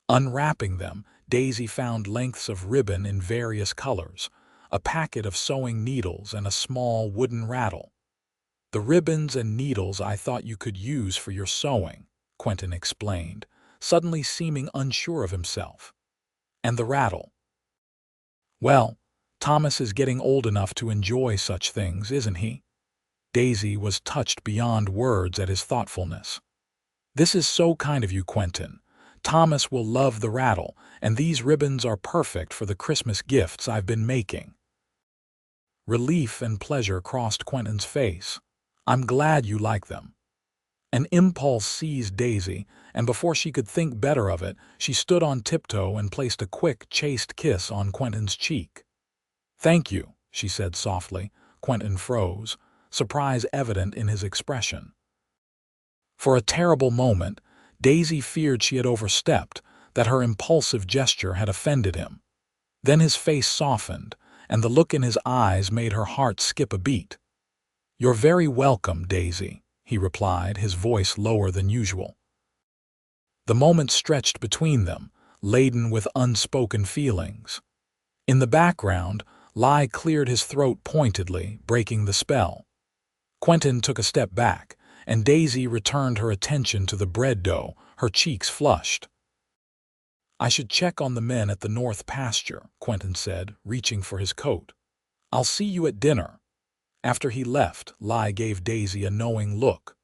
Unwrapping them, Daisy found lengths of ribbon in various colors, a packet of sewing needles, and a small wooden rattle. "The ribbons and needles I thought you could use for your sewing," Quentin explained, suddenly seeming unsure of himself. "And the rattle. Well, Thomas is getting old enough to enjoy such things, isn't he?" Daisy was touched beyond words at his thoughtfulness. "This is so kind of you, Quentin. Thomas will love the rattle, and these ribbons are perfect for the Christmas gifts I've been making." Relief and pleasure crossed Quentin's face. "I'm glad you like them." An impulse seized Daisy, and before she could think better of it, she stood on tiptoe and placed a quick, chaste kiss on Quentin's cheek. "Thank you," she said softly. Quentin froze, surprise evident in his expression. For a terrible moment, Daisy feared she had overstepped, that her impulsive gesture had offended him. Then his face softened, and the look in his eyes made her heart skip a beat. "You're very welcome, Daisy," he replied, his voice lower than usual. The moment stretched between them, laden with unspoken feelings. In the background, Lai cleared his throat pointedly, breaking the spell. Quentin took a step back, and Daisy returned her attention to the bread dough, her cheeks flushed. "I should check on the men at the north pasture," Quentin said, reaching for his coat. "I'll see you at dinner." After he left, Lai gave Daisy a knowing look.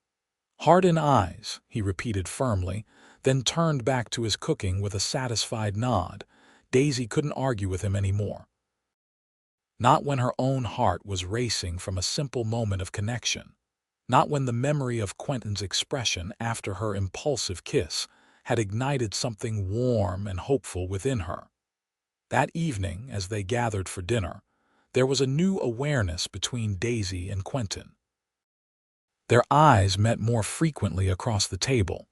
"Heart and eyes," he repeated firmly, then turned back to his cooking with a satisfied nod. Daisy couldn't argue with him anymore. Not when her own heart was racing from a simple moment of connection. Not when the memory of Quentin's expression after her impulsive kiss had ignited something warm and hopeful within her. That evening, as they gathered for dinner, there was a new awareness between Daisy and Quentin. Their eyes met more frequently across the table,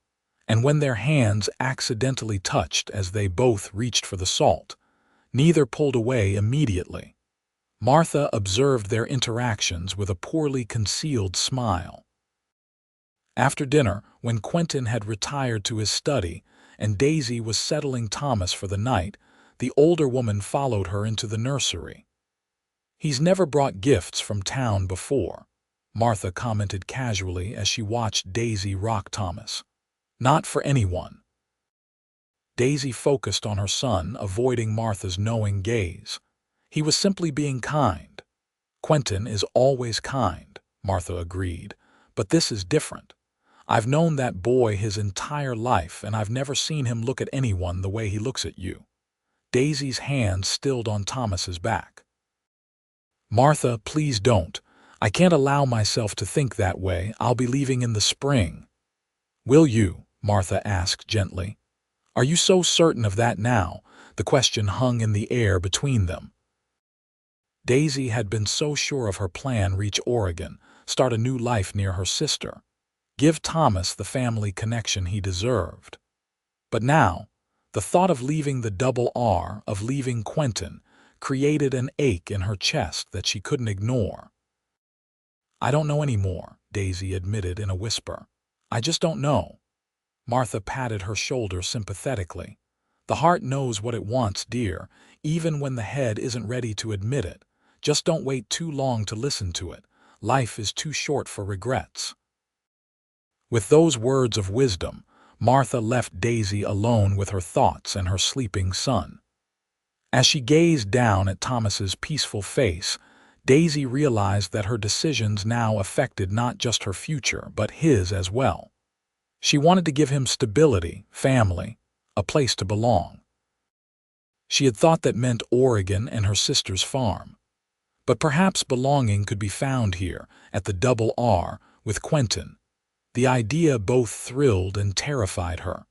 and when their hands accidentally touched as they both reached for the salt, neither pulled away immediately. Martha observed their interactions with a poorly concealed smile. After dinner, when Quentin had retired to his study and Daisy was settling Thomas for the night, the older woman followed her into the nursery. "He's never brought gifts from town before," Martha commented casually as she watched Daisy rock Thomas. "Not for anyone." Daisy focused on her son, avoiding Martha's knowing gaze. "He was simply being kind." "Quentin is always kind," Martha agreed, "but this is different. I've known that boy his entire life, and I've never seen him look at anyone the way he looks at you." Daisy's hand stilled on Thomas's back. "Martha, please don't. I can't allow myself to think that way. I'll be leaving in the spring." "Will you?" Martha asked gently. "Are you so certain of that now?" The question hung in the air between them. Daisy had been so sure of her plan: reach Oregon, start a new life near her sister, give Thomas the family connection he deserved. But now, the thought of leaving the double R, of leaving Quentin, created an ache in her chest that she couldn't ignore. "I don't know anymore," Daisy admitted in a whisper. "I just don't know." Martha patted her shoulder sympathetically. "The heart knows what it wants, dear, even when the head isn't ready to admit it. Just don't wait too long to listen to it. Life is too short for regrets." With those words of wisdom, Martha left Daisy alone with her thoughts and her sleeping son. As she gazed down at Thomas's peaceful face, Daisy realized that her decisions now affected not just her future, but his as well. She wanted to give him stability, family, a place to belong. She had thought that meant Oregon and her sister's farm. But perhaps belonging could be found here, at the double R, with Quentin. The idea both thrilled and terrified her.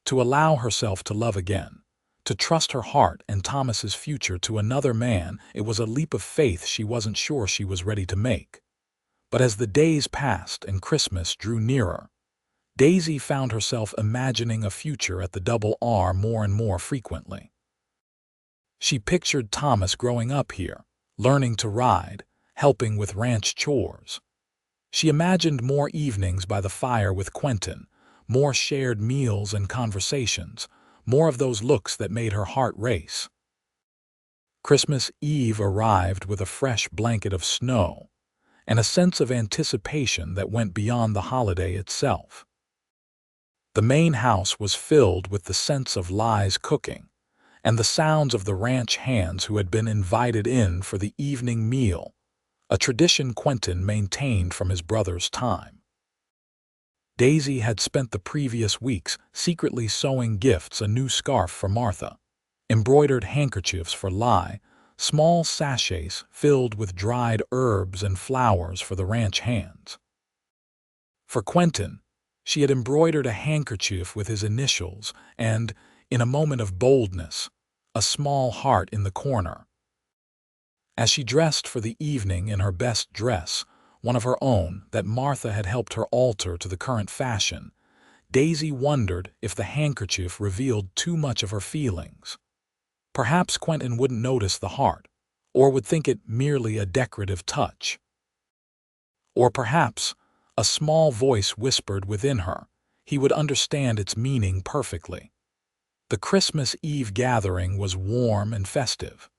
To allow herself to love again, to trust her heart and Thomas's future to another man, it was a leap of faith she wasn't sure she was ready to make. But as the days passed and Christmas drew nearer, Daisy found herself imagining a future at the double R more and more frequently. She pictured Thomas growing up here, learning to ride, helping with ranch chores. She imagined more evenings by the fire with Quentin, more shared meals and conversations, more of those looks that made her heart race. Christmas Eve arrived with a fresh blanket of snow and a sense of anticipation that went beyond the holiday itself. The main house was filled with the scents of Li's cooking and the sounds of the ranch hands who had been invited in for the evening meal, a tradition Quentin maintained from his brother's time. Daisy had spent the previous weeks secretly sewing gifts: a new scarf for Martha, embroidered handkerchiefs for Li, small sachets filled with dried herbs and flowers for the ranch hands. For Quentin, she had embroidered a handkerchief with his initials and, in a moment of boldness, a small heart in the corner. As she dressed for the evening in her best dress, one of her own that Martha had helped her alter to the current fashion, Daisy wondered if the handkerchief revealed too much of her feelings. Perhaps Quentin wouldn't notice the heart, or would think it merely a decorative touch. Or perhaps, a small voice whispered within her, he would understand its meaning perfectly. The Christmas Eve gathering was warm and festive.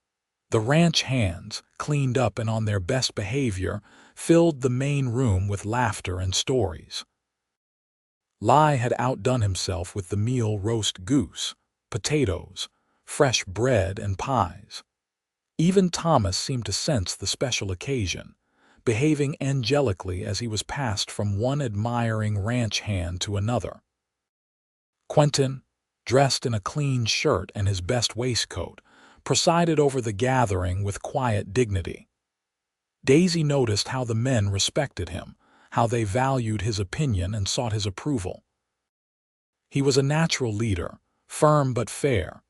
The ranch hands, cleaned up and on their best behavior, filled the main room with laughter and stories. Li had outdone himself with the meal: roast goose, potatoes, fresh bread, and pies. Even Thomas seemed to sense the special occasion, behaving angelically as he was passed from one admiring ranch hand to another. Quentin, dressed in a clean shirt and his best waistcoat, presided over the gathering with quiet dignity. Daisy noticed how the men respected him, how they valued his opinion and sought his approval. He was a natural leader, firm but fair,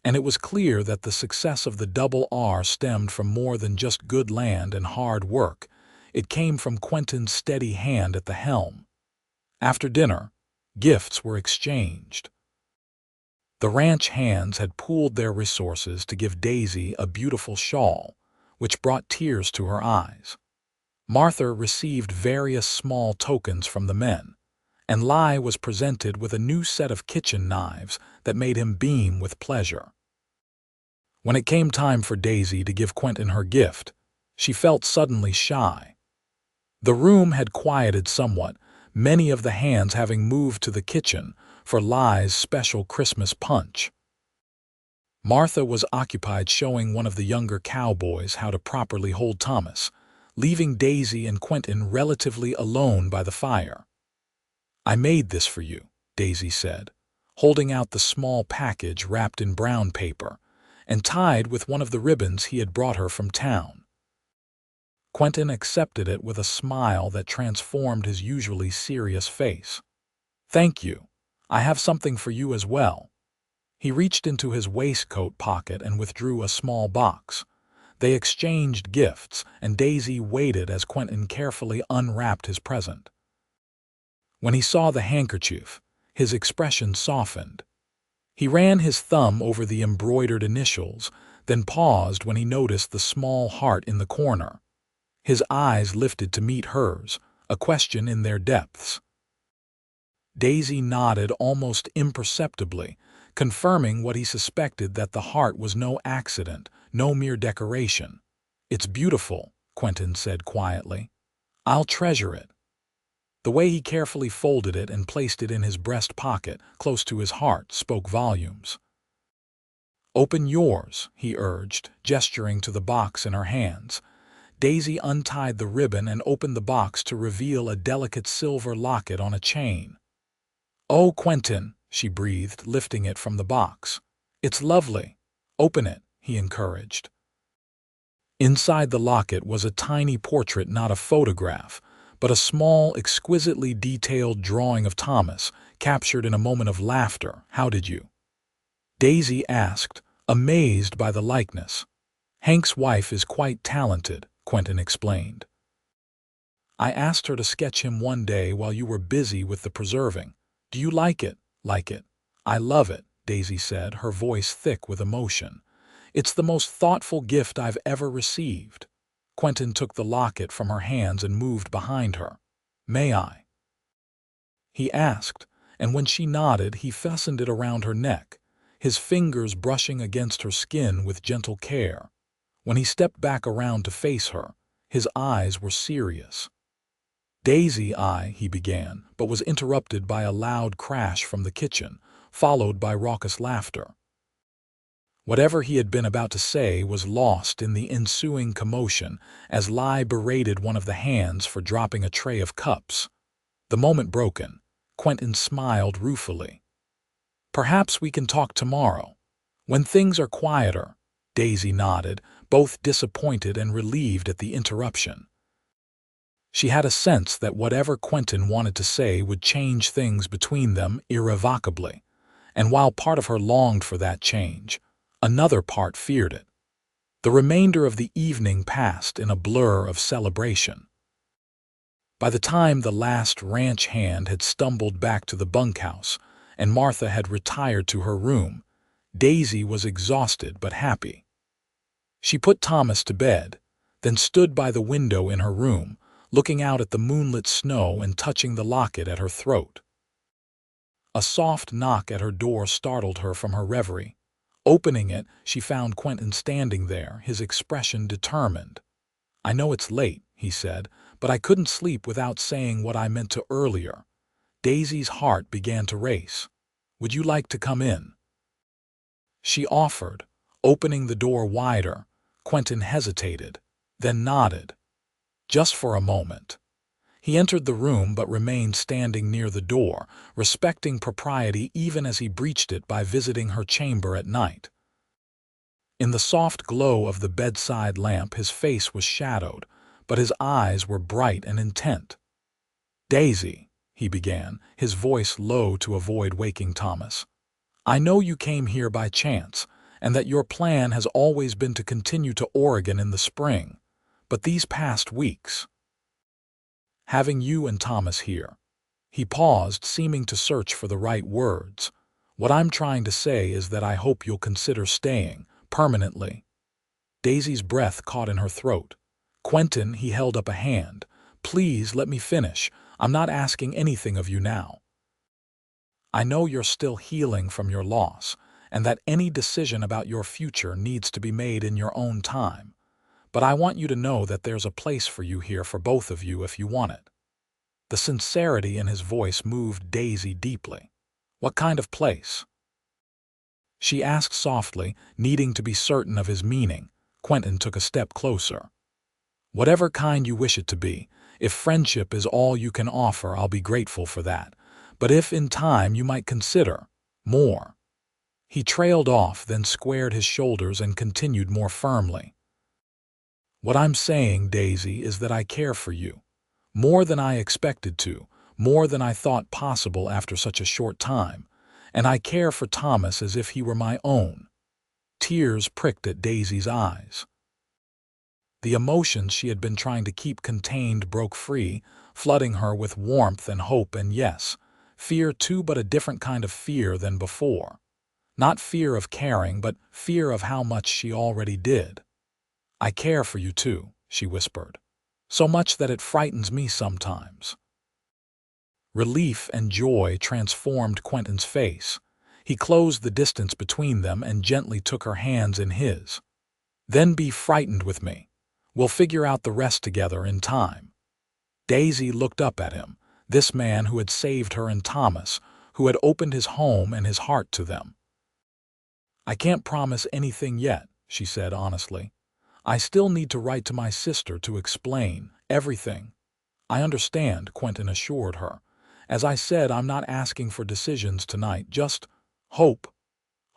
and it was clear that the success of the double R stemmed from more than just good land and hard work. It came from Quentin's steady hand at the helm. After dinner, Gifts were exchanged. The ranch hands had pooled their resources to give Daisy a beautiful shawl, which brought tears to her eyes. Martha received various small tokens from the men, and Lai was presented with a new set of kitchen knives that made him beam with pleasure. When it came time for Daisy to give Quentin her gift, she felt suddenly shy. The room had quieted somewhat, many of the hands having moved to the kitchen for Lai's special Christmas punch. Martha was occupied showing one of the younger cowboys how to properly hold Thomas, leaving Daisy and Quentin relatively alone by the fire. "I made this for you," Daisy said, holding out the small package wrapped in brown paper and tied with one of the ribbons he had brought her from town. Quentin accepted it with a smile that transformed his usually serious face. "Thank you. I have something for you as well." He reached into his waistcoat pocket and withdrew a small box. They exchanged gifts, and Daisy waited as Quentin carefully unwrapped his present. When he saw the handkerchief, his expression softened. He ran his thumb over the embroidered initials, then paused when he noticed the small heart in the corner. His eyes lifted to meet hers, a question in their depths. Daisy nodded almost imperceptibly, confirming what he suspected, that the heart was no accident, no mere decoration. "It's beautiful," Quentin said quietly. "I'll treasure it." The way he carefully folded it and placed it in his breast pocket, close to his heart, spoke volumes. "Open yours," he urged, gesturing to the box in her hands. Daisy untied the ribbon and opened the box to reveal a delicate silver locket on a chain. "Oh, Quentin," she breathed, lifting it from the box. "It's lovely. Open it," he encouraged. Inside the locket was a tiny portrait, not a photograph, but a small, exquisitely detailed drawing of Thomas, captured in a moment of laughter. "How did you?" Daisy asked, amazed by the likeness. "Hank's wife is quite talented," Quentin explained. "I asked her to sketch him one day while you were busy with the preserving. Do you like it?" "Like it? I love it," Daisy said, her voice thick with emotion. "It's the most thoughtful gift I've ever received." Quentin took the locket from her hands and moved behind her. "May I?" he asked, and when she nodded, he fastened it around her neck, his fingers brushing against her skin with gentle care. When he stepped back around to face her, his eyes were serious. "Daisy, he began, but was interrupted by a loud crash from the kitchen, followed by raucous laughter. Whatever he had been about to say was lost in the ensuing commotion as Lai berated one of the hands for dropping a tray of cups. The moment broken, Quentin smiled ruefully. "Perhaps we can talk tomorrow, when things are quieter." Daisy nodded, both disappointed and relieved at the interruption. She had a sense that whatever Quentin wanted to say would change things between them irrevocably, and while part of her longed for that change, another part feared it. The remainder of the evening passed in a blur of celebration. By the time the last ranch hand had stumbled back to the bunkhouse and Martha had retired to her room, Daisy was exhausted but happy. She put Thomas to bed, then stood by the window in her room, looking out at the moonlit snow and touching the locket at her throat. A soft knock at her door startled her from her reverie. Opening it, she found Quentin standing there, his expression determined. "I know it's late," he said, "but I couldn't sleep without saying what I meant to earlier." Daisy's heart began to race. "Would you like to come in?" she offered, opening the door wider. Quentin hesitated, then nodded. Just for a moment. He entered the room but remained standing near the door, respecting propriety even as he breached it by visiting her chamber at night. In the soft glow of the bedside lamp his face was shadowed, but his eyes were bright and intent. "Daisy," he began, his voice low to avoid waking Thomas, "I know you came here by chance, and that your plan has always been to continue to Oregon in the spring, but these past weeks, having you and Thomas here, He paused, seeming to search for the right words. "What I'm trying to say is that I hope you'll consider staying, permanently." Daisy's breath caught in her throat. "Quentin," he held up a hand. "Please let me finish. I'm not asking anything of you now. I know you're still healing from your loss, and that any decision about your future needs to be made in your own time. But I want you to know that there's a place for you here for both of you if you want it." The sincerity in his voice moved Daisy deeply. "What kind of place?" she asked softly, needing to be certain of his meaning. Quentin took a step closer. "Whatever kind you wish it to be. If friendship is all you can offer, I'll be grateful for that. But if in time you might consider more." He trailed off, then squared his shoulders and continued more firmly. "What I'm saying, Daisy, is that I care for you. More than I expected to, more than I thought possible after such a short time. And I care for Thomas as if he were my own." Tears pricked at Daisy's eyes. The emotions she had been trying to keep contained broke free, flooding her with warmth and hope and, yes, fear too, but a different kind of fear than before. Not fear of caring, but fear of how much she already did. "I care for you too," she whispered. "So much that it frightens me sometimes." Relief and joy transformed Quentin's face. He closed the distance between them and gently took her hands in his. "Then be frightened with me. We'll figure out the rest together in time." Daisy looked up at him, this man who had saved her and Thomas, who had opened his home and his heart to them. "I can't promise anything yet," she said honestly. "I still need to write to my sister to explain everything." "I understand," Quentin assured her. "As I said, I'm not asking for decisions tonight, just hope."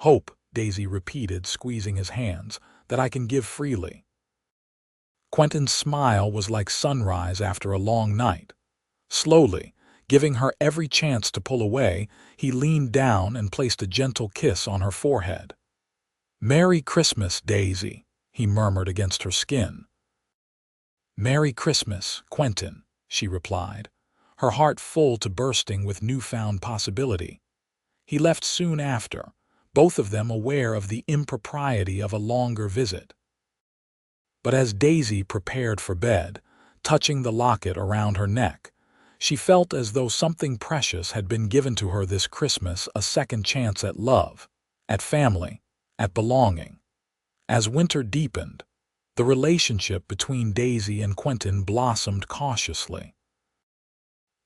"Hope," Daisy repeated, squeezing his hands, "that I can give freely." Quentin's smile was like sunrise after a long night. Slowly, giving her every chance to pull away, he leaned down and placed a gentle kiss on her forehead. "Merry Christmas, Daisy," he murmured against her skin. "Merry Christmas, Quentin," she replied, her heart full to bursting with newfound possibility. He left soon after, both of them aware of the impropriety of a longer visit. But as Daisy prepared for bed, touching the locket around her neck, she felt as though something precious had been given to her this Christmas, a second chance at love, at family, at belonging. As winter deepened, the relationship between Daisy and Quentin blossomed cautiously.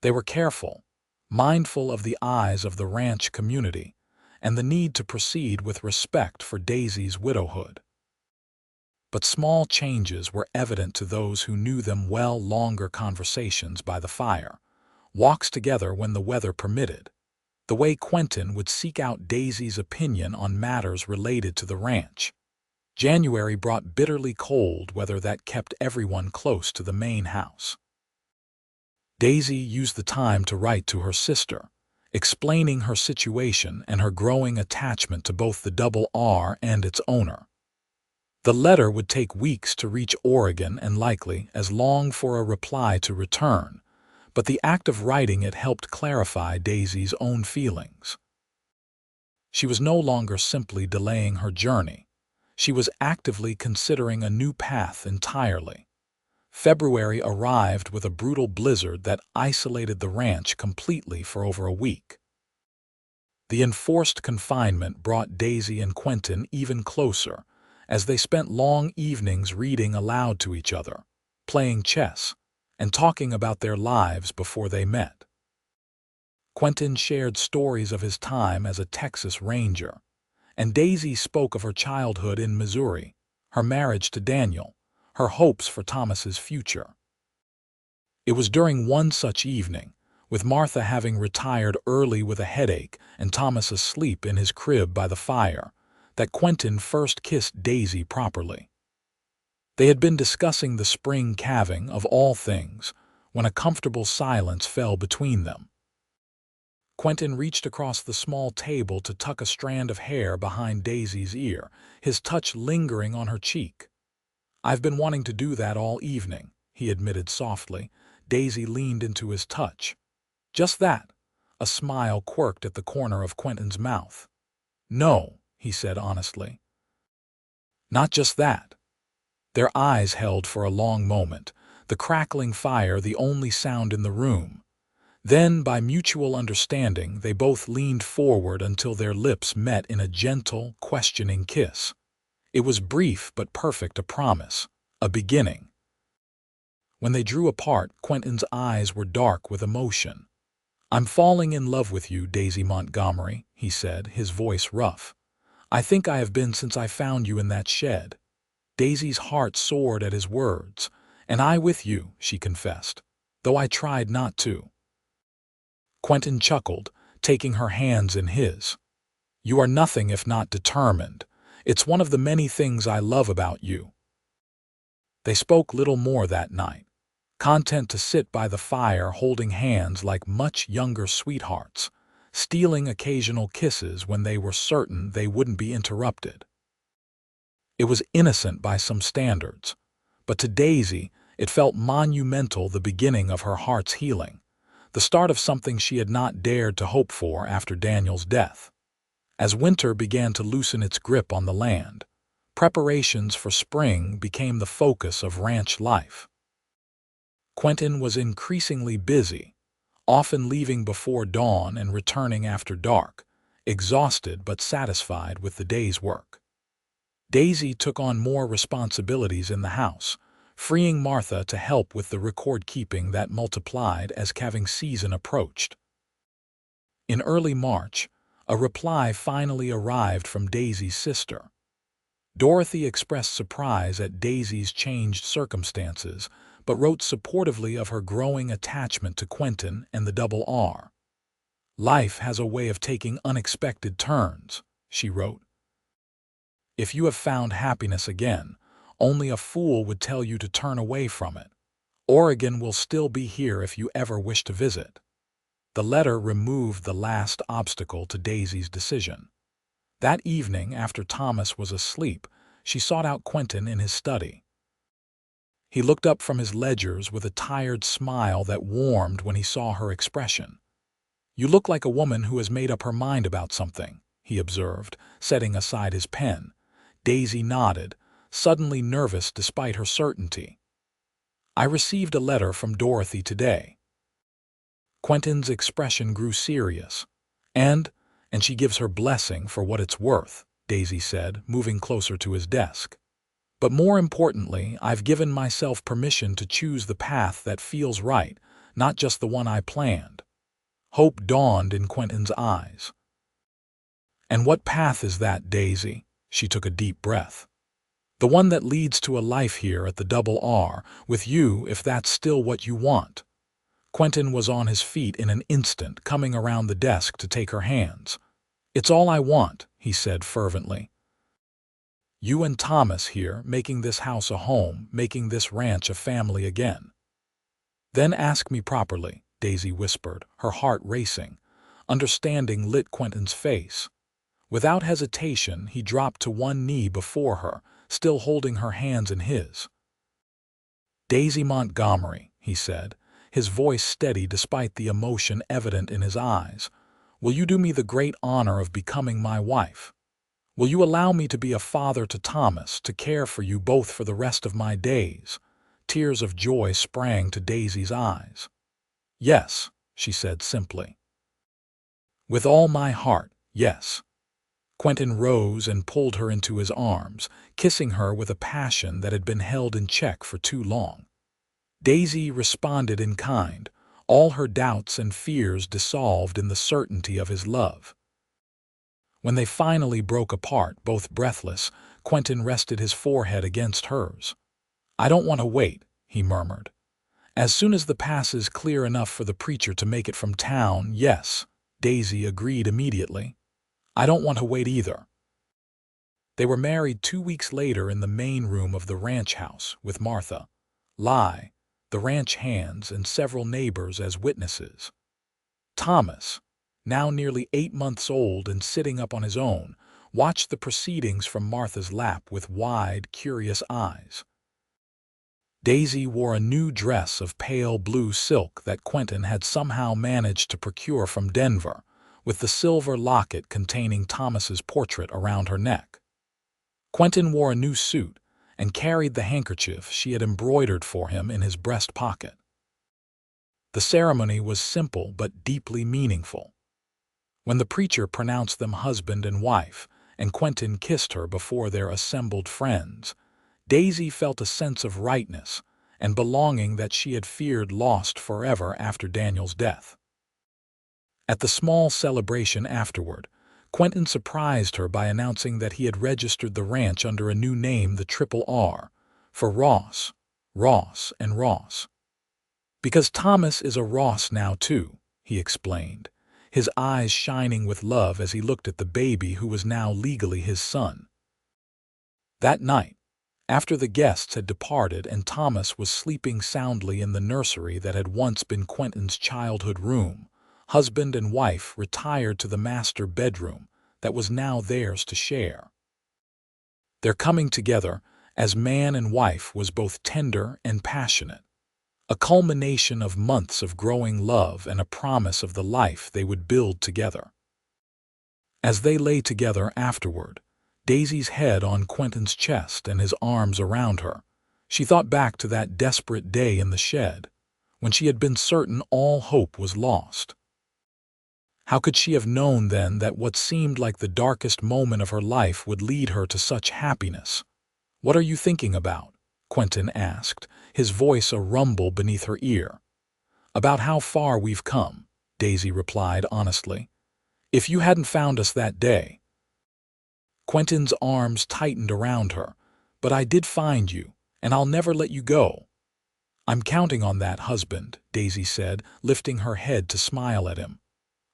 They were careful, mindful of the eyes of the ranch community, and the need to proceed with respect for Daisy's widowhood. But small changes were evident to those who knew them well: longer conversations by the fire, walks together when the weather permitted, the way Quentin would seek out Daisy's opinion on matters related to the ranch. January brought bitterly cold weather that kept everyone close to the main house. Daisy used the time to write to her sister, explaining her situation and her growing attachment to both the Double R and its owner. The letter would take weeks to reach Oregon and likely as long for a reply to return, but the act of writing it helped clarify Daisy's own feelings. She was no longer simply delaying her journey. She was actively considering a new path entirely. February arrived with a brutal blizzard that isolated the ranch completely for over a week. The enforced confinement brought Daisy and Quentin even closer, as they spent long evenings reading aloud to each other, playing chess, and talking about their lives before they met. Quentin shared stories of his time as a Texas Ranger, and Daisy spoke of her childhood in Missouri, her marriage to Daniel, her hopes for Thomas's future. It was during one such evening, with Martha having retired early with a headache and Thomas asleep in his crib by the fire, that Quentin first kissed Daisy properly. They had been discussing the spring calving of all things, when a comfortable silence fell between them. Quentin reached across the small table to tuck a strand of hair behind Daisy's ear, his touch lingering on her cheek. "I've been wanting to do that all evening," he admitted softly. Daisy leaned into his touch. Just that. A smile quirked at the corner of Quentin's mouth. No, he said honestly. Not just that. Their eyes held for a long moment, the crackling fire the only sound in the room. Then, by mutual understanding, they both leaned forward until their lips met in a gentle, questioning kiss. It was brief but perfect, a promise, a beginning. When they drew apart, Quentin's eyes were dark with emotion. "I'm falling in love with you, Daisy Montgomery," he said, his voice rough. "I think I have been since I found you in that shed." Daisy's heart soared at his words. "And I with you," she confessed, "though I tried not to." Quentin chuckled, taking her hands in his. "You are nothing if not determined. It's one of the many things I love about you." They spoke little more that night, content to sit by the fire holding hands like much younger sweethearts, stealing occasional kisses when they were certain they wouldn't be interrupted. It was innocent by some standards, but to Daisy it felt monumental, the beginning of her heart's healing, the start of something she had not dared to hope for after Daniel's death. As winter began to loosen its grip on the land, preparations for spring became the focus of ranch life. Quentin was increasingly busy, often leaving before dawn and returning after dark, exhausted but satisfied with the day's work. Daisy took on more responsibilities in the house, freeing Martha to help with the record-keeping that multiplied as calving season approached. In early March, a reply finally arrived from Daisy's sister. Dorothy expressed surprise at Daisy's changed circumstances, but wrote supportively of her growing attachment to Quentin and the double R. "Life has a way of taking unexpected turns," she wrote. "If you have found happiness again, only a fool would tell you to turn away from it. Oregon will still be here if you ever wish to visit." The letter removed the last obstacle to Daisy's decision. That evening, after Thomas was asleep, she sought out Quentin in his study. He looked up from his ledgers with a tired smile that warmed when he saw her expression. "You look like a woman who has made up her mind about something," he observed, setting aside his pen. Daisy nodded, suddenly nervous despite her certainty. "I received a letter from Dorothy today." Quentin's expression grew serious. And she gives her blessing for what it's worth," Daisy said, moving closer to his desk. "But more importantly, I've given myself permission to choose the path that feels right, not just the one I planned." Hope dawned in Quentin's eyes. "And what path is that, Daisy?" She took a deep breath. "The one that leads to a life here at the double R, with you if that's still what you want." Quentin was on his feet in an instant, coming around the desk to take her hands. "It's all I want," he said fervently. "You and Thomas here, making this house a home, making this ranch a family again." "Then ask me properly," Daisy whispered, her heart racing. Understanding lit Quentin's face. Without hesitation, he dropped to one knee before her, still holding her hands in his. "Daisy Montgomery," he said, his voice steady despite the emotion evident in his eyes, "will you do me the great honor of becoming my wife? Will you allow me to be a father to Thomas, to care for you both for the rest of my days?" Tears of joy sprang to Daisy's eyes. "Yes," she said simply. "With all my heart, yes." Quentin rose and pulled her into his arms, kissing her with a passion that had been held in check for too long. Daisy responded in kind, all her doubts and fears dissolved in the certainty of his love. When they finally broke apart, both breathless, Quentin rested his forehead against hers. "I don't want to wait," he murmured. "As soon as the pass is clear enough for the preacher to make it from town, yes," Daisy agreed immediately. "I don't want to wait either." They were married 2 weeks later in the main room of the ranch house, with Martha, Lai, the ranch hands, and several neighbors as witnesses. Thomas, now nearly 8 months old and sitting up on his own, watched the proceedings from Martha's lap with wide, curious eyes. Daisy wore a new dress of pale blue silk that Quentin had somehow managed to procure from Denver, with the silver locket containing Thomas's portrait around her neck. Quentin wore a new suit and carried the handkerchief she had embroidered for him in his breast pocket. The ceremony was simple but deeply meaningful. When the preacher pronounced them husband and wife, and Quentin kissed her before their assembled friends, Daisy felt a sense of rightness and belonging that she had feared lost forever after Daniel's death. At the small celebration afterward, Quentin surprised her by announcing that he had registered the ranch under a new name, the Triple R, for Ross, Ross, and Ross. "Because Thomas is a Ross now, too," he explained, his eyes shining with love as he looked at the baby who was now legally his son. That night, after the guests had departed and Thomas was sleeping soundly in the nursery that had once been Quentin's childhood room, husband and wife retired to the master bedroom that was now theirs to share. Their coming together as man and wife was both tender and passionate, a culmination of months of growing love and a promise of the life they would build together. As they lay together afterward, Daisy's head on Quentin's chest and his arms around her, she thought back to that desperate day in the shed, when she had been certain all hope was lost. How could she have known then that what seemed like the darkest moment of her life would lead her to such happiness? "What are you thinking about?" Quentin asked, his voice a rumble beneath her ear. "About how far we've come," Daisy replied honestly. "If you hadn't found us that day—" Quentin's arms tightened around her. "But I did find you, and I'll never let you go." "I'm counting on that, husband," Daisy said, lifting her head to smile at him.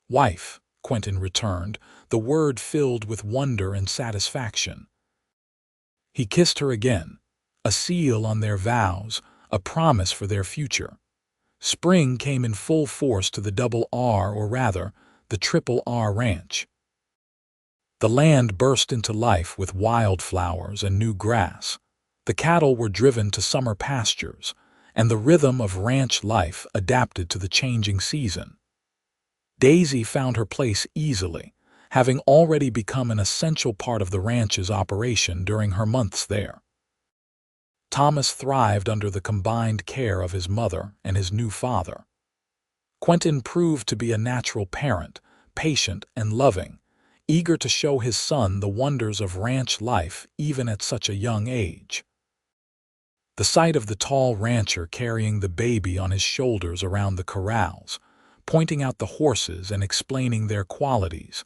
"Wife," Quentin returned, the word filled with wonder and satisfaction. He kissed her again, a seal on their vows, a promise for their future. Spring came in full force to the Double R, or rather, the Triple R Ranch. The land burst into life with wildflowers and new grass. The cattle were driven to summer pastures, and the rhythm of ranch life adapted to the changing season. Daisy found her place easily, having already become an essential part of the ranch's operation during her months there. Thomas thrived under the combined care of his mother and his new father. Quentin proved to be a natural parent, patient and loving, eager to show his son the wonders of ranch life even at such a young age. The sight of the tall rancher carrying the baby on his shoulders around the corrals, pointing out the horses and explaining their qualities,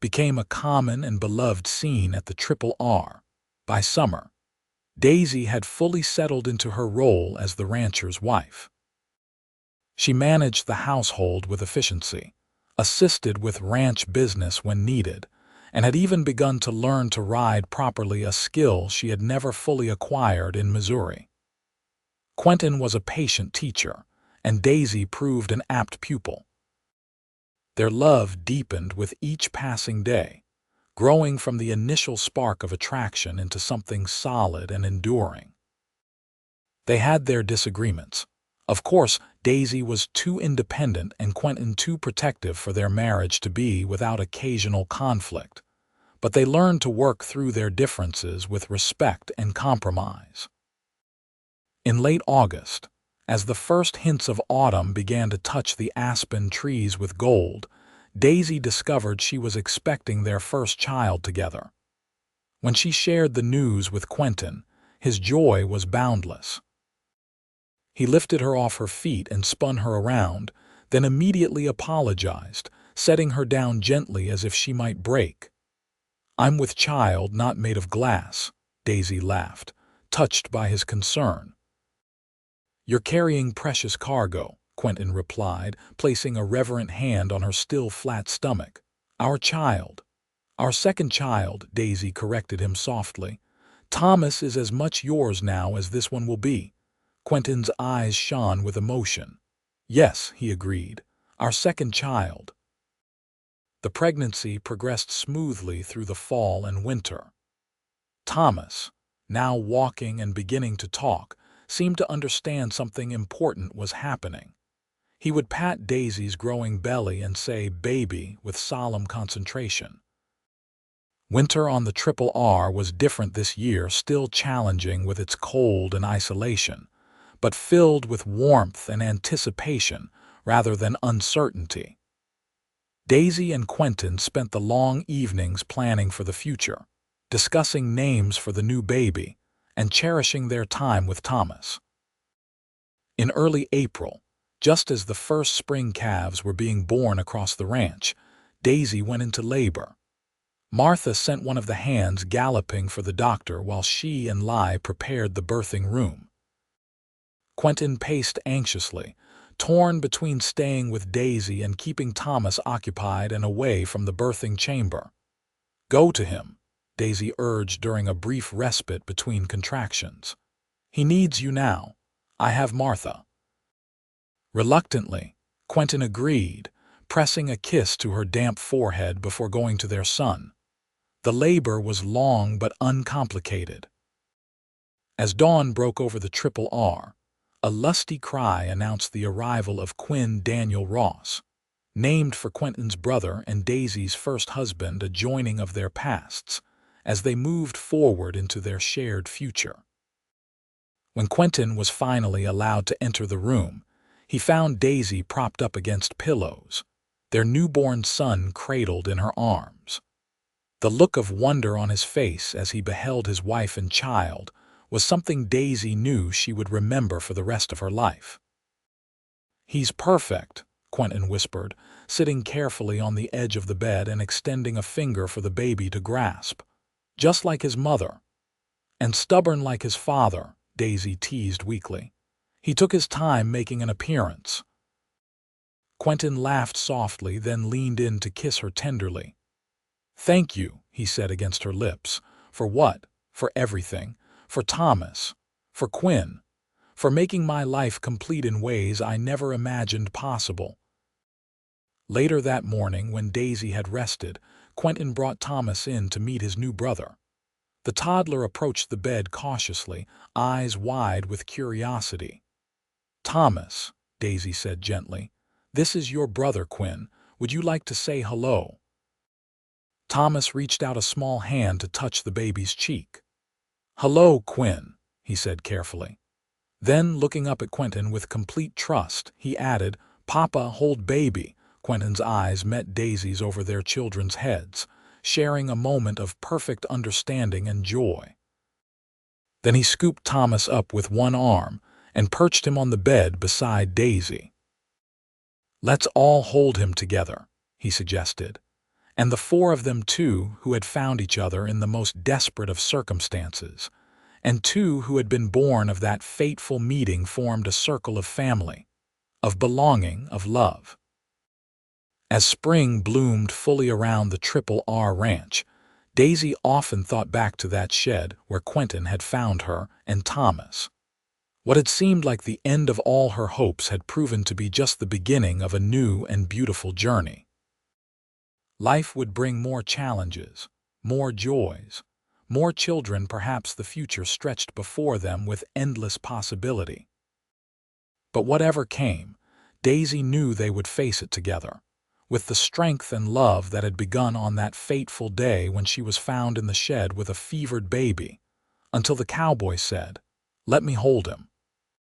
became a common and beloved scene at the Triple R. By summer, Daisy had fully settled into her role as the rancher's wife. She managed the household with efficiency, assisted with ranch business when needed, and had even begun to learn to ride properly, a skill she had never fully acquired in Missouri. Quentin was a patient teacher, and Daisy proved an apt pupil. Their love deepened with each passing day, growing from the initial spark of attraction into something solid and enduring. They had their disagreements. Of course, Daisy was too independent and Quentin too protective for their marriage to be without occasional conflict, but they learned to work through their differences with respect and compromise. In late August, as the first hints of autumn began to touch the aspen trees with gold, Daisy discovered she was expecting their first child together. When she shared the news with Quentin, his joy was boundless. He lifted her off her feet and spun her around, then immediately apologized, setting her down gently as if she might break. "I'm with child not made of glass," Daisy laughed, touched by his concern. "You're carrying precious cargo," Quentin replied, placing a reverent hand on her still flat stomach. "Our child." "Our second child," Daisy corrected him softly. "Thomas is as much yours now as this one will be." Quentin's eyes shone with emotion. "Yes," he agreed, "our second child." The pregnancy progressed smoothly through the fall and winter. Thomas, now walking and beginning to talk, seemed to understand something important was happening. He would pat Daisy's growing belly and say, "Baby," with solemn concentration. Winter on the Triple R was different this year, still challenging with its cold and isolation, but filled with warmth and anticipation rather than uncertainty. Daisy and Quentin spent the long evenings planning for the future, discussing names for the new baby, and cherishing their time with Thomas. In early April, just as the first spring calves were being born across the ranch, Daisy went into labor. Martha sent one of the hands galloping for the doctor while she and Lai prepared the birthing room. Quentin paced anxiously, torn between staying with Daisy and keeping Thomas occupied and away from the birthing chamber. "Go to him," Daisy urged during a brief respite between contractions. "He needs you now. I have Martha." Reluctantly, Quentin agreed, pressing a kiss to her damp forehead before going to their son. The labor was long but uncomplicated. As dawn broke over the Triple R, a lusty cry announced the arrival of Quinn Daniel Ross, named for Quentin's brother and Daisy's first husband, a joining of their pasts, as they moved forward into their shared future. When Quentin was finally allowed to enter the room, he found Daisy propped up against pillows, their newborn son cradled in her arms. The look of wonder on his face as he beheld his wife and child was something Daisy knew she would remember for the rest of her life. "He's perfect," Quentin whispered, sitting carefully on the edge of the bed and extending a finger for the baby to grasp. "Just like his mother." "And stubborn like his father," Daisy teased weakly. "He took his time making an appearance." Quentin laughed softly, then leaned in to kiss her tenderly. "Thank you," he said against her lips. "For what? For everything. For Thomas. For Quinn. For making my life complete in ways I never imagined possible." Later that morning, when Daisy had rested, Quentin brought Thomas in to meet his new brother. The toddler approached the bed cautiously, eyes wide with curiosity. "Thomas," Daisy said gently, "this is your brother Quinn. Would you like to say hello?" Thomas reached out a small hand to touch the baby's cheek. "Hello, Quinn," he said carefully. Then, looking up at Quentin with complete trust, he added, "Papa, hold baby." Quentin's eyes met Daisy's over their children's heads, sharing a moment of perfect understanding and joy. Then he scooped Thomas up with one arm and perched him on the bed beside Daisy. "Let's all hold him together," he suggested. And the four of them, two who had found each other in the most desperate of circumstances, and two who had been born of that fateful meeting, formed a circle of family, of belonging, of love. As spring bloomed fully around the Triple R ranch, Daisy often thought back to that shed where Quentin had found her and Thomas. What had seemed like the end of all her hopes had proven to be just the beginning of a new and beautiful journey. Life would bring more challenges, more joys, more children. Perhaps the future stretched before them with endless possibility. But whatever came, Daisy knew they would face it together, with the strength and love that had begun on that fateful day when she was found in the shed with a fevered baby, until the cowboy said, "Let me hold him."